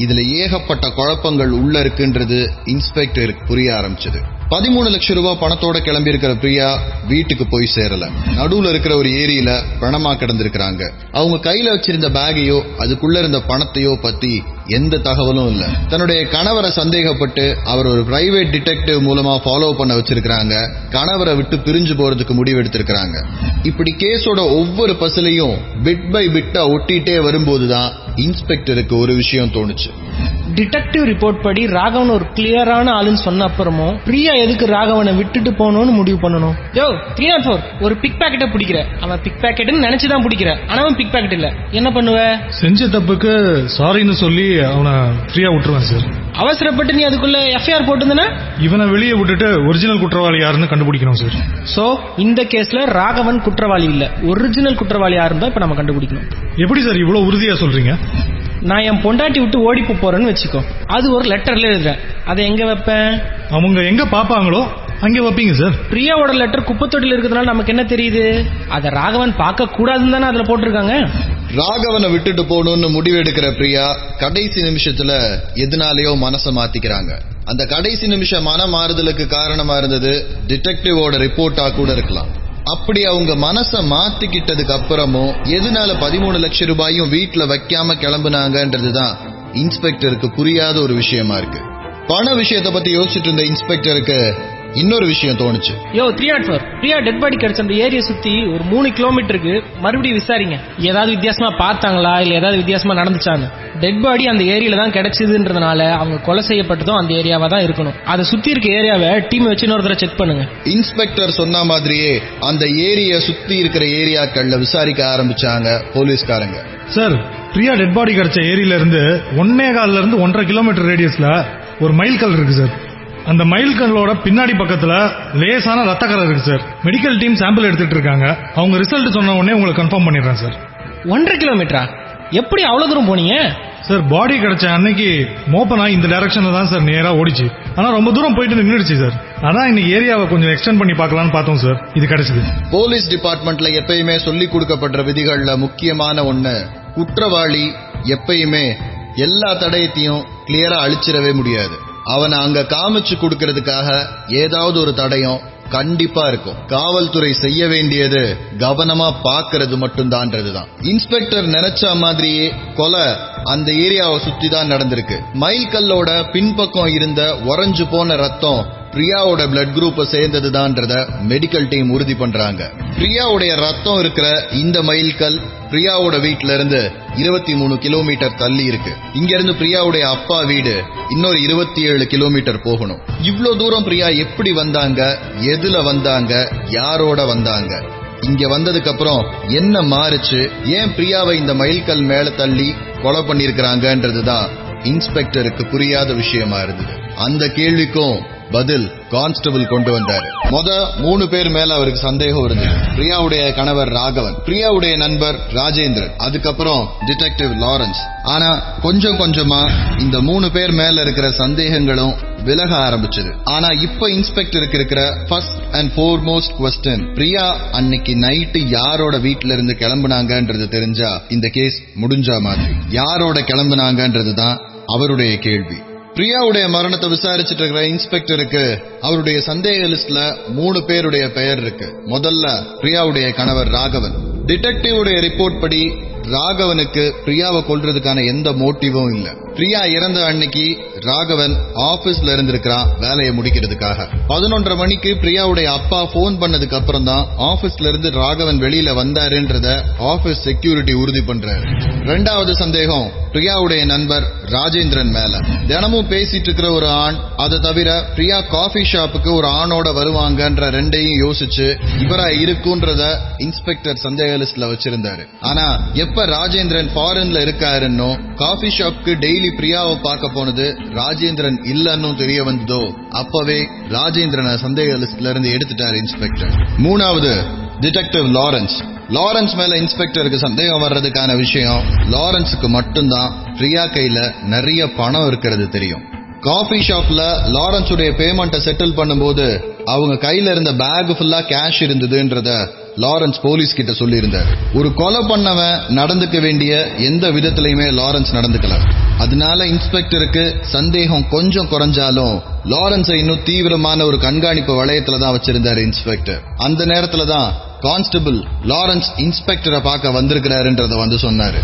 S3: இதுல ஏகப்பட்ட குழப்பங்கள் உள்ள இருக்குன்றது இன்ஸ்பெக்டருக்கு புரிய ஆரம்பிச்சது. 13 லட்சம் ரூபாய் பணத்தோட கிளம்பி இருக்கிற பிரியா வீட்டுக்கு போய் சேரல. நடுவுல இருக்கிற ஒரு ஏரியில பணமா கிடந்திருக்கிறாங்க. அவங்க கையில வச்சிருந்த பேகையோ அதுக்குள்ள இருந்த பணத்தையோ பத்தி எந்த தகவலும் இல்ல. தன்னுடைய கணவரை சந்தேகப்பட்டு அவர் ஒரு பிரைவேட் டிடெக்டிவ் மூலமா ஃபாலோ பண்ண வச்சிருக்காங்க. கணவரை விட்டு பிரிஞ்சு போறதுக்கு முடிவு எடுத்திருக்காங்க. இப்படி கேஸோட ஒவ்வொரு பசிலையும் பிட் பை பிட்டா ஒட்டிட்டே வரும்போதுதான் இன்ஸ்பெக்டருக்கு ஒரு விஷயம் தோணுச்சு.
S5: டிடெக்டிவ் ரிப்போர்ட் படி ராகவன் ஒரு கிளியரான ஆளுன்னு சொன்ன அப்புறமும் பிரியா எதுக்கு ராகவனை விட்டுட்டு போகணும்னு முடிவு பண்ணணும்? யோ 304, ஒரு பிக் பாக்கெட்டை பிடிக்கிற, அவன் பிக் பாக்கெட்னு நினைச்சுதான் பிடிக்கிற, ஆனா அவன் பிக் பாக்கெட் இல்ல, என்ன பண்ணுவ?
S11: செஞ்ச தப்புக்கு சாரின்னு சொல்லி அவனை ஃப்ரீயா விட்டுருவேன் சார்.
S5: அவசரப்பட்டு நீ அதுக்குள்ள எஃப்ஐஆர் போட்டுருந்தனா
S11: இவனை வெளியே விட்டுட்டு ஒரிஜினல் குற்றவாளி யாருன்னு கண்டுபிடிக்கணும் சார்.
S5: சோ இந்த கேஸ்ல ராகவன் குற்றவாளி இல்ல, ஒரிஜினல் குற்றவாளி யாருன்னு தான் இப்ப நம்ம கண்டுபிடிக்கணும்.
S11: எப்படி சார் இவ்வளவு உறுதியா சொல்றீங்க?
S5: நான் என் பொண்டாட்டி விட்டு ஓடி போறேன்னு வச்சுக்கோ, அது ஒரு லெட்டர்ல எழுதுறேன், அதை எங்க வைப்பேன்?
S11: அவங்க எங்க பாப்பாங்களோ அங்கே வைப்பீங்க சார்.
S5: பிரியாவோட லெட்டர் குப்பத்தொட்டியில் இருக்கிறதுனால நமக்கு என்ன தெரியுது? அதை ராகவன் பார்க்க கூடாதுன்னு தானே அதுல போட்டிருக்காங்க.
S3: ராகவனை விட்டுட்டு போகணும்னு முடிவெடுக்கிற பிரியா கடைசி நிமிஷத்துல எதனாலேயோ மனசை மாத்திக்கிறாங்க. அந்த கடைசி நிமிஷம் மன மாறுதலுக்கு காரணமா இருந்தது டிடெக்டிவோட ரிப்போர்ட்டா கூட இருக்கலாம். அப்படி அவங்க மனசை மாத்திக்கிட்டதுக்கு அப்புறமும் எதனால 13 லட்சம் ரூபாயும் வீட்டுல வைக்காம கிளம்புனாங்கன்றதுதான் இன்ஸ்பெக்டருக்கு புரியாத ஒரு விஷயமா இருக்கு. பண விஷயத்தை பத்தி யோசிச்சுட்டு இருந்த இன்ஸ்பெக்டருக்கு இன்னொரு விஷயம் தோணுச்சு.
S5: 304 பிரியா டெட் பாடி கிடைச்ச அந்த ஏரியா சுத்தி ஒரு 3 கிலோமீட்டருக்கு மறுபடியும் விசாரிங்க. ஏதாவது வித்தியாசமா பார்த்தாங்களா இல்ல ஏதாவது வித்தியாசமா நடந்துச்சான்னு. டெட் பாடி அந்த ஏரியால தான் கிடைச்சதுன்றதுனால அவங்க கொலை செய்யப்பட்டதும் அந்த ஏரியாவா தான் இருக்கணும். அதை சுத்தி இருக்க ஏரியாவை டீம் வச்சு இன்னொரு தடவை செக் பண்ணுங்க.
S3: இன்ஸ்பெக்டர் சொன்ன மாதிரியே அந்த ஏரியா சுத்தி இருக்கிற ஏரியாக்கள்ல விசாரிக்க ஆரம்பிச்சாங்க போலீஸ்காரங்க.
S11: சார், பிரியா டெட் பாடி கிடைச்ச ஏரியில இருந்து 1.25 இருந்து 1.5 கிலோமீட்டர் ரேடியஸ்ல ஒரு மைல் கல் இருக்கு சார். அந்த மைல் கல்லோட பின்னாடி பக்கத்துல லேசான ரத்தக்கரை இருக்கு சார். மெடிக்கல் டீம் சாம்பிள் எடுத்துட்டு இருக்காங்க. அவங்க ரிசல்ட் சொன்ன உடனே உங்களுக்கு கன்ஃபார்ம் பண்ணிடுறேன் சார்.
S5: 1.5 கிலோமீட்டரா? எப்படி அவ்வளவு தூரம் போனீங்க
S11: சார்? பாடி கிடைச்ச அன்னைக்கு மோப்பனா இந்த டைரக்ஷன்ல தான் சார் நேரா ஓடிச்சு. ஆனா ரொம்ப தூரம் போயிட்டு நின்றுடுச்சு சார். அதான் இன்னைக்கு ஏரியாவை கொஞ்சம் எக்ஸ்டெண்ட் பண்ணி பார்க்கலாம்னு பார்த்தோம் சார். இது கிடைச்சது.
S3: போலீஸ் டிபார்ட்மெண்ட்ல எப்பயுமே சொல்லி கொடுக்கப்படுற விதிகள்ல முக்கியமான ஒண்ணு, குற்றவாளி எப்பயுமே எல்லா தடயத்தையும் கிளியரா அழிச்சிடவே முடியாது. அவனை அங்க காமிச்சு கொடுக்கறதுக்காக ஏதாவது ஒரு தடயம் கண்டிப்பா இருக்கும். காவல்துறை செய்ய வேண்டியது கவனமா பாக்குறது மட்டும்தான்றதுதான். இன்ஸ்பெக்டர் நினைச்ச மாதிரியே கொலை அந்த ஏரியாவை சுத்தி தான் நடந்திருக்கு. மைல் கல்லோட பின்பக்கம் இருந்த உறைஞ்சு போன ரத்தம் பிரியாவோட பிளட் குரூப்பை சேர்ந்ததுதான்றத மெடிக்கல் டீம் உறுதி பண்றாங்க. பிரியாவுடைய ரத்தம் இருக்கிற இந்த மைல்கல் பிரியாவோட வீட்டுல இருந்து 23 கிலோமீட்டர் தள்ளி இருக்கு. இங்க இருந்து பிரியாவுடைய அப்பா வீடு இன்னொரு 27 கிலோமீட்டர் போகணும். இவ்ளோ தூரம் பிரியா எப்படி வந்தாங்க, எதுல வந்தாங்க, யாரோட வந்தாங்க, இங்க வந்ததுக்கு அப்புறம் என்ன மாறுச்சு, ஏன் பிரியாவை இந்த மைல்கல் மேல தள்ளி கொலை பண்ணிருக்கிறாங்கன்றதுதான் இன்ஸ்பெக்டருக்கு புரியாத விஷயமா இருந்தது. அந்த கேள்விக்கும் பதில் கான்ஸ்டபிள் கொண்டு வந்தாரு. 3 பேர் மேல அவருக்கு சந்தேகம் இருந்தது. பிரியாவுடைய கணவர் ராகவன், பிரியாவுடைய நண்பர் ராஜேந்திரன், அதுக்கப்புறம் டிடெக்டிவ் லாரன்ஸ். ஆனா கொஞ்சம் கொஞ்சமா இந்த 3 பேர் மேல இருக்கிற சந்தேகங்களும் விலக ஆரம்பிச்சது. ஆனா இப்ப இன்ஸ்பெக்டருக்கு இருக்கிற first and foremost question, Priya அன்னைக்கு நைட்டு யாரோட வீட்டுல இருந்து கிளம்புனாங்கன்றது தெரிஞ்சா இந்த கேஸ் முடிஞ்சா மாதிரி. யாரோட கிளம்புனாங்கன்றதுதான் அவருடைய கேள்வி. பிரியாவுடைய மரணத்தை விசாரிச்சுட்டு இருக்கிற இன்ஸ்பெக்டருக்கு அவருடைய சந்தேக லிஸ்ட்ல 3 பேருடைய பெயர் இருக்கு. முதல்ல பிரியாவுடைய கணவர் ராகவன். டிடெக்டிவுடைய ரிப்போர்ட் படி ராகவனுக்கு பிரியாவை கொல்றதுக்கான எந்த மோட்டிவும் இல்ல. பிரியா இறந்த அன்னைக்கு ராகவன் ஆபீஸ்ல இருந்திருக்கிறான் வேலையை முடிக்கிறதுக்காக. 11:30 மணிக்கு பிரியாவுடைய அப்பா போன் பண்ணதுக்கு அப்புறம் தான் ஆபீஸ்ல இருந்து ராகவன் வெளியில வந்தாருன்றத ஆபீஸ் செக்யூரிட்டி உறுதி பண்றாரு. 2வது சந்தேகம் பிரியாவுடைய நண்பர் ராஜேந்திரன் மேல. தினமும் பேசிட்டு இருக்கிற ஒரு ஆண், அதை தவிர பிரியா காஃபி ஷாப்புக்கு ஒரு ஆணோட வருவாங்கன்ற ரெண்டையும் யோசிச்சு இவரா இருக்குன்றத இன்ஸ்பெக்டர் சந்தேக லிஸ்ட்ல வச்சிருந்தாரு. ஆனா எப்ப ராஜேந்திரன் ஃபாரின்ல இருக்காருன்னோ காஃபி ஷாப்புக்கு டெய்லி பிரியாவை பார்க்க போனது ராஜேந்திரன் இல்லன்னு தெரிய வந்ததோ அப்பவே ராஜேந்திரனை சந்தேக லிஸ்ட்ல இருந்து எடுத்துட்டாரு இன்ஸ்பெக்டர். 3வது டிடெக்டிவ் லாரன்ஸ். லாரன்ஸ் மேல இன்ஸ்பெக்டருக்கு சந்தேகம் வர்றதுக்கான விஷயம், லாரன்ஸுக்கு மட்டும்தான் பிரியா கையில நிறைய பணம் இருக்கிறது தெரியும். காஃபி ஷாப்ல லாரன்ஸ் உடைய பேமெண்ட்டை செட்டில் பண்ணும்போது அவங்க கையில இருந்த பேக் ஃபுல்லா கேஷ் இருந்ததுன்றத லாரன்ஸ் போலீஸ் கிட்ட சொல்லி இருந்தார். ஒரு கொலை பண்ணவன் நடந்துக்க வேண்டிய எந்த விதத்திலையுமே லாரன்ஸ் நடந்துக்கல. அதனால இன்ஸ்பெக்டருக்கு சந்தேகம் கொஞ்சம் குறைஞ்சாலும் லாரன்ஸை இன்னும் தீவிரமான ஒரு கண்காணிப்பு வளையத்துல தான் வச்சிருந்தாரு இன்ஸ்பெக்டர். அந்த நேரத்துல தான் கான்ஸ்டபிள் லாரன்ஸ் இன்ஸ்பெக்டரை பார்க்க வந்திருக்கிறாருன்றத வந்து சொன்னாரு.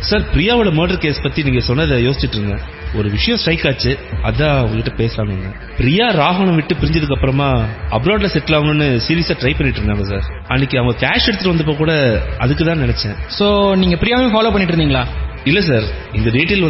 S2: சார், பிரியாவோட மர்டர் கேஸ் பத்தி நீங்க சொன்னதை யோசிச்சுட்டு இருங்க. ஒரு விஷயம் ஸ்ட்ரைக் ஆச்சு, அதான் உங்ககிட்ட பேசலாம்னு. பிரியா ராகவனை விட்டு பிரிஞ்சதுக்கு அப்புறமா அப்ராட்ல செட்டில் ஆகணும்னு சீரியஸா ட்ரை பண்ணிட்டு இருந்தாங்க சார். அன்னைக்கு அவங்க கேஷ் எடுத்துட்டு வந்தப்போ கூட அதுக்கு தான் நினைச்சேன்.
S5: சோ நீங்க பிரியாவையும் ஃபாலோ பண்ணிட்டு இருந்தீங்களா?
S2: இல்ல சார், இந்த டீட்டெயில்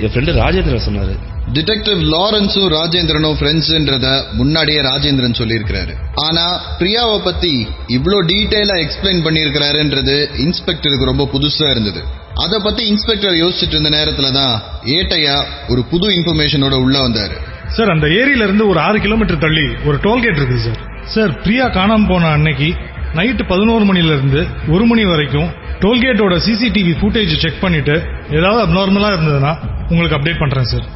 S2: என் ஃப்ரெண்டு ராஜேந்திரன் சொன்னாரு.
S3: டிடெக்டிவ் லாரன்ஸும் ராஜேந்திரனும் ஃப்ரெண்ட்ஸ்ன்றத முன்னாடியே ராஜேந்திரன் சொல்லியிருக்கிறாரு. ஆனா பிரியாவை பத்தி இவ்ளோ டீடைலா எக்ஸ்பிளைன் பண்ணியிருக்கிறாருன்றது இன்ஸ்பெக்டருக்கு ரொம்ப புதுசா இருந்தது. அத பத்தி இன்ஸ்பெக்டர் யோசிச்சுட்டு இருந்த நேரத்துல தான் ஏட்டையா ஒரு புது இன்ஃபர்மேஷனோட உள்ள வந்தாரு.
S11: சார், அந்த ஏரியில இருந்து ஒரு 6 கிலோமீட்டர் தள்ளி ஒரு டோல்கேட் இருக்குது சார். சார், பிரியா காணாம போன அன்னைக்கு நைட்டு 11 மணில இருந்து 1 மணி வரைக்கும் டோல்கேட்டோட சிசிடிவி ஃபுட்டேஜ் செக் பண்ணிட்டு ஏதாவது அப்நார்மலா இருந்ததுன்னா உங்களுக்கு அப்டேட் பண்றேன் சார்.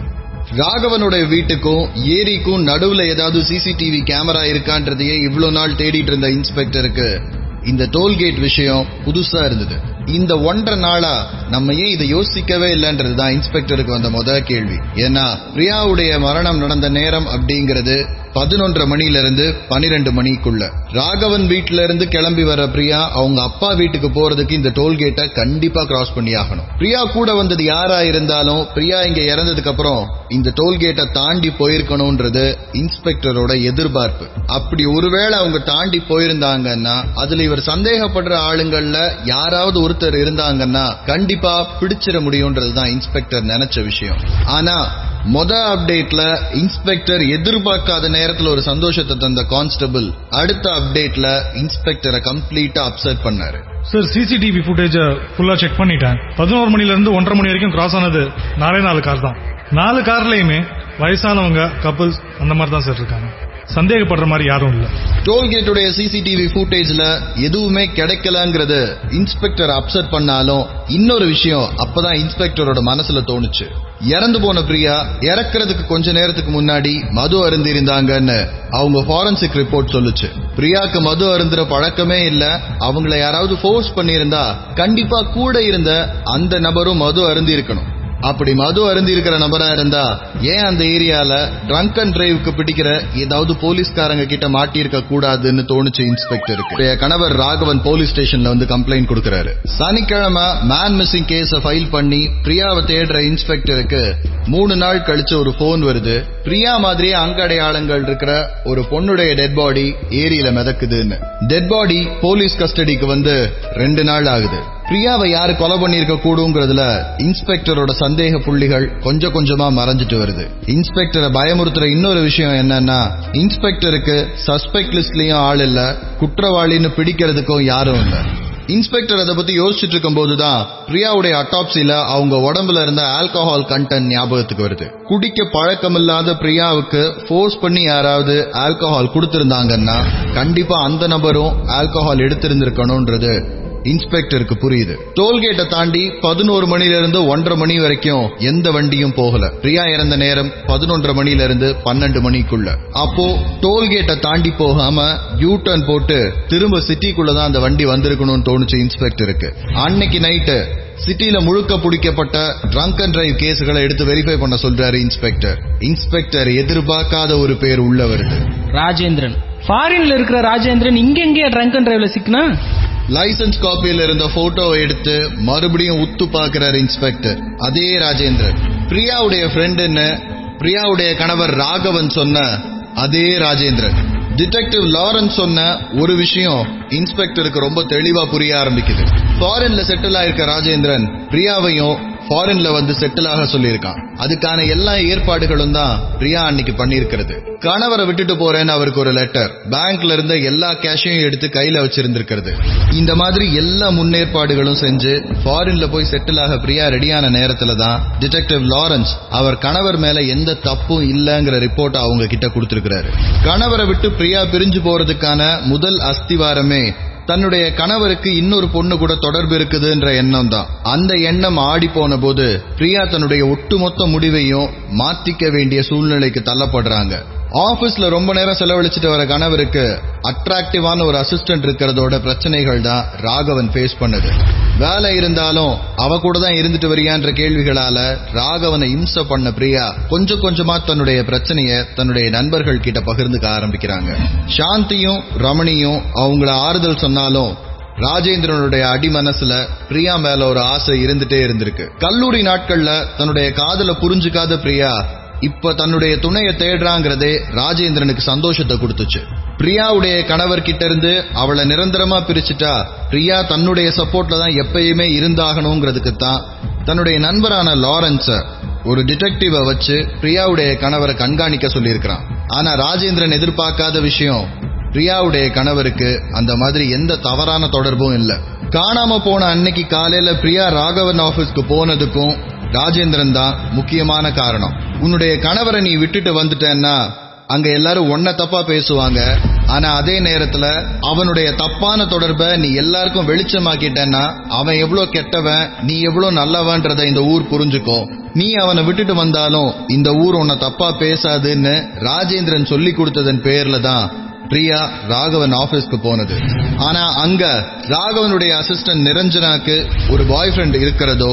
S3: ராகவனுடைய வீட்டுக்கும் ஏரிக்கும் நடுவுல ஏதாவது சிசிடிவி கேமரா இருக்கான்றதையே இவ்வளவு நாள் தேடிட்டு இருந்த இன்ஸ்பெக்டருக்கு இந்த டோல்கேட் விஷயம் புதுசா இருந்தது. இந்த 1.5 நாளா நம்ம ஏன் இதை யோசிக்கவே இல்லைன்றதுதான் இன்ஸ்பெக்டருக்கு வந்த முதல் கேள்வி. ஏன்னா பிரியாவுடைய மரணம் நடந்த நேரம் அப்படிங்கிறது 11:30 மணியிலிருந்து 12 மணிக்குள்ள. ராகவன் வீட்டுல இருந்து கிளம்பி வர பிரியா அவங்க அப்பா வீட்டுக்கு போறதுக்கு இந்த டோல்கேட்டை கண்டிப்பா கிராஸ் பண்ணி ஆகணும். பிரியா கூட வந்தது யாரா இருந்தாலும் பிரியா இங்க இறந்ததுக்கு அப்புறம் இந்த டோல்கேட்டை தாண்டி போயிருக்கணும்ன்றது இன்ஸ்பெக்டரோட எதிர்பார்ப்பு. அப்படி ஒருவேளை அவங்க தாண்டி போயிருந்தாங்கன்னா அதுல இவர் சந்தேகப்படுற ஆளுங்கள்ல யாராவது ஒருத்தர் இருந்தாங்கன்னா கண்டிப்பா பிடிச்சிட முடியும்ன்றதுதான் இன்ஸ்பெக்டர் நினைச்ச விஷயம். ஆனா அப்டேட்ல இன்ஸ்பெக்டர் எதிர்பார்க்காத நேரத்துல ஒரு சந்தோஷத்தை தந்த கான்ஸ்டபிள் அடுத்த அப்டேட்ல இன்ஸ்பெக்டரை கம்ப்ளீட்டா அப்செட் பண்ணாரு.
S11: சார், சிசிடிவி ஃபுட்டேஜ ஃபுல்லா செக் பண்ணிட்டேன். 11 மணில இருந்து 1:30 மணி வரைக்கும் கிராஸ் ஆனது 4 கார் தான். 4 கார்லயுமே வயசானவங்க, கப்பிள்ஸ் அந்த மாதிரி தான் சார் இருக்காங்க. சந்தேகப்படுற மாதிரி யாரும் இல்ல.
S3: டோல்கேட்டுடைய சிசிடிவி ஃபுட்டேஜ்ல எதுவுமே கிடைக்கலங்கிறது இன்ஸ்பெக்டர் அப்செட் பண்ணாலும் இன்னொரு விஷயம் அப்பதான் இன்ஸ்பெக்டரோட மனசுல தோணுச்சு. இறந்து போன பிரியா இறக்குறதுக்கு கொஞ்ச நேரத்துக்கு முன்னாடி மது அருந்தி இருந்தாங்கன்னு அவங்க ஃபாரன்சிக் ரிப்போர்ட் சொல்லுச்சு. பிரியாக்கு மது அருந்துற பழக்கமே இல்ல. அவங்கள யாராவது ஃபோர்ஸ் பண்ணியிருந்தா கண்டிப்பா கூட இருந்த அந்த நபரும் மது அருந்தி இருக்கணும். அப்படி மது அருந்தி இருக்கிற நபரா இருந்தா ஏன் அந்த ஏரியால ட்ரங்க் அண்ட் டிரைவுக்கு பிடிக்கிற ஏதாவது போலீஸ்காரங்க கிட்ட மாட்டியிருக்க கூடாதுன்னு தோணுச்சு இன்ஸ்பெக்டருக்கு. கணவர் ராகவன் போலீஸ் ஸ்டேஷன்ல வந்து கம்ப்ளைண்ட் கொடுக்கிறாரு. சனிக்கிழமை மேன் மிஸ்ஸிங் கேஸ ஃபைல் பண்ணி பிரியாவை தேடுற இன்ஸ்பெக்டருக்கு 3 நாள் கழிச்சு ஒரு போன் வருது. பிரியா மாதிரியே அங்கடையாளங்கள் இருக்கிற ஒரு பொண்ணுடைய டெட் பாடி ஏரியில மிதக்குதுன்னு. டெட் பாடி போலீஸ் கஸ்டடிக்கு வந்து 2 நாள் ஆகுது. பிரியாவை யாரு கொலை பண்ணிருக்க கூடுங்கிறதுல இன்ஸ்பெக்டரோட சந்தேக புள்ளிகள் கொஞ்சம் கொஞ்சமா மறைஞ்சிட்டு வருது. இன்ஸ்பெக்டரை பயமுறுத்துற இன்னொரு விஷயம் என்னன்னா இன்ஸ்பெக்டருக்கு சஸ்பெக்ட் லிஸ்ட்லயும் ஆள் இல்ல, குற்றவாளின்னு பிடிக்கிறதுக்கும் யாரும் இல்ல. இன்ஸ்பெக்டர் அதை பத்தி யோசிச்சுட்டு இருக்கும் போதுதான் பிரியாவுடைய அட்டாப்சில அவங்க உடம்புல இருந்த ஆல்கஹால் கண்டென்ட் ஞாபகத்துக்கு வருது. குடிக்க பழக்கமில்லாத பிரியாவுக்கு ஃபோர்ஸ் பண்ணி யாராவது ஆல்கஹால் கொடுத்திருந்தாங்கன்னா கண்டிப்பா அந்த நபரும் ஆல்கஹால் எடுத்திருந்திருக்கணும்ன்றது இன்ஸ்பெக்டருக்கு புரியுது. டோல்கேட்டை தாண்டி 11 மணில இருந்து 1:30 மணி வரைக்கும் எந்த வண்டியும் போகல. பிரியா இறந்த நேரம் 11:30 மணில இருந்து 12 மணிக்குள்ள. அப்போ டோல்கேட்டை தாண்டி போகாம யூ டர்ன் போட்டு திரும்ப சிட்டிக்குள்ளதான் அந்த வண்டி வந்திருக்கணும்னு தோணுச்சு இன்ஸ்பெக்டருக்கு. அன்னைக்கு நைட்டு சிட்டில முழுக்க பிடிக்கப்பட்ட ட்ரங்க் அண்ட் டிரைவ் கேஸுகளை எடுத்து வெரிஃபை பண்ண சொல்றாரு இன்ஸ்பெக்டர். இன்ஸ்பெக்டர் எதிர்பார்க்காத ஒரு பேர் உள்ள வருது.
S5: ராஜேந்திரன். ஃபாரின்ல இருக்கிற ராஜேந்திரன் இங்க எங்கே ட்ரங்க் அண்ட் டிரைவ்ல சிக்கனா?
S3: லைசன்ஸ் காப்பியில இருந்த போட்டோவை எடுத்து மறுபடியும் உத்து பாக்குறாரு இன்ஸ்பெக்டர். அதே ராஜேந்திரன், பிரியாவுடைய ஃப்ரெண்டுன்னு பிரியாவுடைய கணவர் ராகவன் சொன்ன அதே ராஜேந்திரன். டிடெக்டிவ் லாரன்ஸ் சொன்ன ஒரு விஷயம் இன்ஸ்பெக்டருக்கு ரொம்ப தெளிவா புரிய ஆரம்பிக்குது. ஃபாரின்ல செட்டில் ஆயிருக்க ராஜேந்திரன் பிரியாவையும் ஃபாரின்ல வந்து செட்டில் ஆக சொல்லியிருக்கான். அதுக்கான எல்லா ஏற்பாடுகளும் தான் பிரியா அன்னைக்கு பண்ணிருக்கிறது. கணவரை விட்டுட்டு போறேன்னு அவருக்கு ஒரு லெட்டர், பேங்க்ல இருந்த எல்லா கேஷையும் எடுத்து கையில வச்சிருந்திருக்கிறது. இந்த மாதிரி எல்லா முன்னேற்பாடுகளும் செஞ்சு ஃபாரின்ல போய் செட்டில் ஆக பிரியா ரெடியான நேரத்துல தான் டிடெக்டிவ் லாரன்ஸ் அவர் கணவர் மேல எந்த தப்பும் இல்லங்கிற ரிப்போர்ட் அவங்க கிட்ட கொடுத்திருக்கிறாரு. கணவரை விட்டு பிரியா பிரிஞ்சு போறதுக்கான முதல் அஸ்திவாரமே தன்னுடைய கணவருக்கு இன்னொரு பொண்ணு கூட தொடர்பு இருக்குதுன்ற எண்ணம் தான். அந்த எண்ணம் ஆடி போன போது பிரியா தன்னுடைய ஒட்டுமொத்த முடிவையும் மாற்றிக்க வேண்டிய சூழ்நிலைக்கு தள்ளப்படுறாங்க. ஆபீஸ்ல ரொம்ப நேரம் செலவழிச்சுட்டு வர கணவருக்கு அட்ராக்டிவான ஒரு அசிஸ்டன்ட் இருக்கிறதோட பிரச்சனைகள் தான் ராகவன் ஃபேஸ் பண்ணது. வேலை இருந்தாலும் அவ கூட தான் இருந்துட்டு வரியான்ற கேள்விகளால ராகவனை இம்சை பண்ண பிரியா கொஞ்சம் கொஞ்சமா தன்னுடைய பிரச்சனைய தன்னுடைய நண்பர்கள் கிட்ட பகிர்ந்துக்க ஆரம்பிக்கிறாங்க. சாந்தியும் ரமணியும் அவங்கள ஆறுதல் சொன்னாலும் ராஜேந்திரனுடைய அடி மனசுல பிரியா மேல ஒரு ஆசை இருந்துட்டே இருந்திருக்கு. கல்லூரி நாட்கள்ல தன்னுடைய காதல புரிஞ்சுக்காத பிரியா இப்ப தன்னுடைய துணையை தேடுறாங்கிறதே ராஜேந்திரனுக்கு சந்தோஷத்தை கொடுத்துச்சு. பிரியாவுடைய கணவர் கிட்ட இருந்து அவளை நிரந்தரமா பிரிச்சுட்டா பிரியா தன்னுடைய சப்போர்ட்ல தான் எப்பயுமே இருந்தாகணுங்கிறதுக்கு தான் தன்னுடைய நண்பரான லாரன்ஸ ஒரு டிடெக்டிவ வச்சு பிரியாவுடைய கணவரை கண்காணிக்க சொல்லியிருக்கிறான். ஆனா ராஜேந்திரன் எதிர்பார்க்காத விஷயம், பிரியாவுடைய கணவருக்கு அந்த மாதிரி எந்த தவறான தொடர்பும் இல்ல. காணாம போன அன்னைக்கு காலையில பிரியா ராகவன் ஆபீஸ்க்கு போனதுக்கும் ராஜேந்திரன் தான் முக்கியமான காரணம். உன்னுடைய கணவரை நீ விட்டுட்டு வந்துட்டேன்னா அங்க எல்லாரும் ஒன்ன தப்பா பேசுவாங்க. ஆனா அதே நேரத்துல அவனுடைய தப்பான தொடர்பை நீ எல்லாருக்கும் வெளிச்சமாக்கிட்டேன்னா அவன் எவ்வளவு கெட்டவன் நீ எவ்வளவு நல்லவன்றத இந்த ஊர் புரிஞ்சுக்கும். நீ அவனை விட்டுட்டு வந்தாலும் இந்த ஊர் உன்னை தப்பா பேசாதுன்னு ராஜேந்திரன் சொல்லி கொடுத்ததன் பேர்ல தான் பிரியா ராகவன் ஆபீஸ்க்கு போனது. ஆனா அங்க ராகவனுடைய அசிஸ்டன்ட் நிரஞ்சனாக்கு ஒரு பாய் ஃப்ரெண்ட் இருக்கிறதோ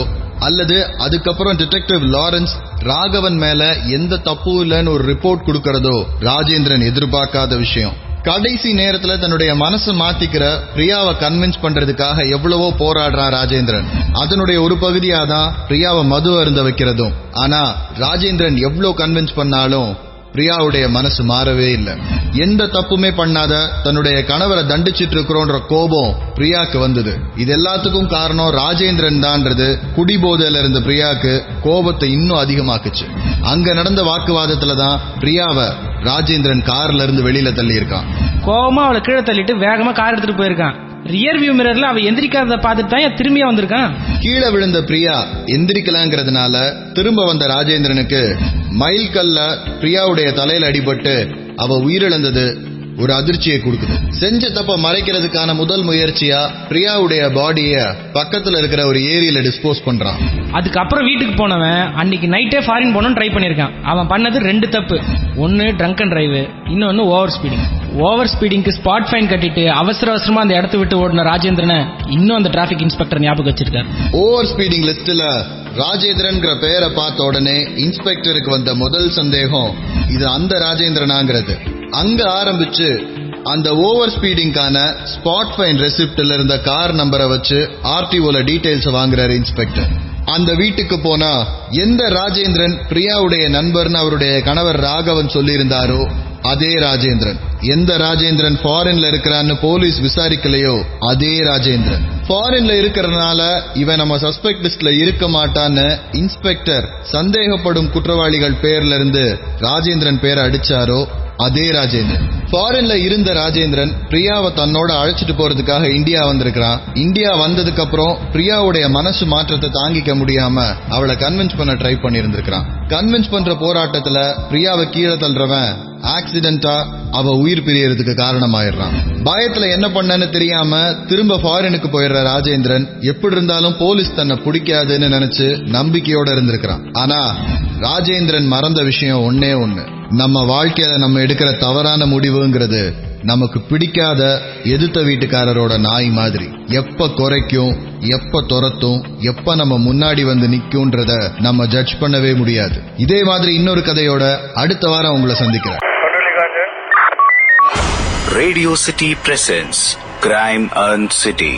S3: அல்லது அதுக்கப்புறம் டிடெக்டிவ் லாரன்ஸ் ராகவன் மேல எந்த தப்பும் இல்லைன்னு ஒரு ரிப்போர்ட் கொடுக்கறதோ ராஜேந்திரன் எதிர்பார்க்காத விஷயம். கடைசி நேரத்துல தன்னுடைய மனசு மாத்திக்கிற பிரியாவை கன்வின்ஸ் பண்றதுக்காக எவ்வளவோ போராடுறான் ராஜேந்திரன். அதனுடைய ஒரு பகுதியாதான் பிரியாவை மது அருந்த வைக்கிறதும். ஆனா ராஜேந்திரன் எவ்வளவு கன்வின்ஸ் பண்ணாலும் பிரியாவுடைய மனசு மாறவே இல்லை. எந்த தப்புமே பண்ணாத தன்னுடைய கணவரை தண்டிச்சிட்டு இருக்கிறோன்ற கோபம் பிரியாக்கு வந்தது. இது எல்லாத்துக்கும் காரணம் ராஜேந்திரன் தான்றது குடிபோதையில இருந்த பிரியாக்கு கோபத்தை இன்னும் அதிகமாக்குச்சு. அங்க நடந்த வாக்குவாதத்துலதான் பிரியாவை ராஜேந்திரன் கார்ல இருந்து வெளியில தள்ளி இருக்கான்.
S5: கோபமா அவளை கீழே தள்ளிட்டு வேகமா கார் எடுத்துட்டு போயிருக்கான். ரியர் வியூ மிரர்ல அவ எந்திரிக்காத பார்த்துட்டு தான் திரும்பியா வந்திருக்கான். கீழே
S3: விழுந்த பிரியா எந்திரிக்கலாங்கிறதுனால திரும்ப வந்த ராஜேந்திரனுக்கு மைல்கல்ல பிரியாவுடைய தலையில அடிபட்டு அவ உயிரிழந்தது ஒரு அதிர்ச்சியை கொடுக்குது. செஞ்ச தப்ப மறைக்கிறதுக்கான முதல் முயற்சியா பிரியாவுடைய பாடிய பக்கத்துல இருக்கிற ஒரு ஏரியில டிஸ்போஸ் பண்றான்.
S5: அதுக்கப்புறம் வீட்டுக்கு போனவன் அன்னைக்கு நைட்டே ஃபாரின் போனோம் ட்ரை பண்ணிருக்கான். அவன் பண்ணது 2 தப்பு. ஒன்னு ட்ரங்க் அண்ட் டிரைவ், இன்னொன்னு ஓவர் ஸ்பீடிங். ஓவர் ஸ்பீடிங்க்கு ஸ்பாட் ஃபைன் கட்டிட்டு அவசர அவசரமா அந்த இடத்த விட்டு ஓடின ராஜேந்திரனை இன்னும் அந்த டிராபிக் இன்ஸ்பெக்டர் ஞாபகம் வச்சிருக்காரு.
S3: ஓவர் ஸ்பீடிங் லிஸ்ட்ல ராஜேந்திரன் பெயரை பார்த்த உடனே இன்ஸ்பெக்டருக்கு வந்த முதல் சந்தேகம் இது அந்த ராஜேந்திரனாங்கிறது. அங்க ஆரம்பிச்சு அந்த ஓவர் ஸ்பீடிங்கான ஸ்பாட் ஃபைன் ரெசிப்ட்ல இருந்த கார் நம்பரை வச்சு ஆர்டிஓல டீடைல்ஸ் வாங்குறாரு இன்ஸ்பெக்டர். அந்த வீட்டுக்கு போனா எந்த ராஜேந்திரன் பிரியாவுடைய நண்பர்னு அவருடைய கணவர் ராகவன் சொல்லி இருந்தாரோ அதே ராஜேந்திரன். எந்த ராஜேந்திரன் ஃபாரின்ல இருக்கிறான்னு போலீஸ் விசாரிக்கலையோ அதே ராஜேந்திரன். ஃபாரின்ல இருக்கிறதுனால இவன் நம்ம சஸ்பெக்ட் லிஸ்ட்ல இருக்க மாட்டான்னு இன்ஸ்பெக்டர் சந்தேகப்படும் குற்றவாளிகள் பேர்ல இருந்து ராஜேந்திரன் பேரை அடிச்சாரோ அதே ராஜேந்திரன். ஃபாரின்ல இருந்த ராஜேந்திரன் பிரியாவை தன்னோட அழைச்சிட்டு போறதுக்காக இந்தியா வந்திருக்கான். இந்தியா வந்ததுக்கு அப்புறம் பிரியாவுடைய மனசு மாற்றத்தை தாங்கிக்க முடியாம அவளை கன்வின்ஸ் பண்ண ட்ரை பண்ணி இருந்திருக்கான். கன்வின்ஸ் பண்ற போராட்டத்துல பிரியாவை கீழே தள்ளுறவன் ஆக்சிடென்டா அவ உயிர் பிரியறதுக்கு காரணமாயிடுறான். பயத்துல என்ன பண்ணன்னு தெரியாம திரும்ப ஃபாரினுக்கு போயிடுற ராஜேந்திரன் எப்படி இருந்தாலும் போலீஸ் தன்னை பிடிக்காதுன்னு நினைச்சு நம்பிக்கையோட இருந்திருக்கான். ஆனா ராஜேந்திரன் மறந்த விஷயம் ஒன்னே ஒண்ணு, நம்ம வாழ்க்கையில நம்ம எடுக்கிற தவறான முடிவுங்கிறது நமக்கு பிடிக்காத எதிர்த்த வீட்டுக்காரரோட நாய் மாதிரி எப்ப குறைக்கும், எப்ப துரத்தும், எப்ப நம்ம முன்னாடி வந்து நிக்கும்ன்றத நம்ம ஜட்ஜ் பண்ணவே முடியாது. இதே மாதிரி இன்னொரு கதையோட அடுத்த வாரம் உங்களை சந்திக்கிறேன்.
S1: Radio City presents Crime and City.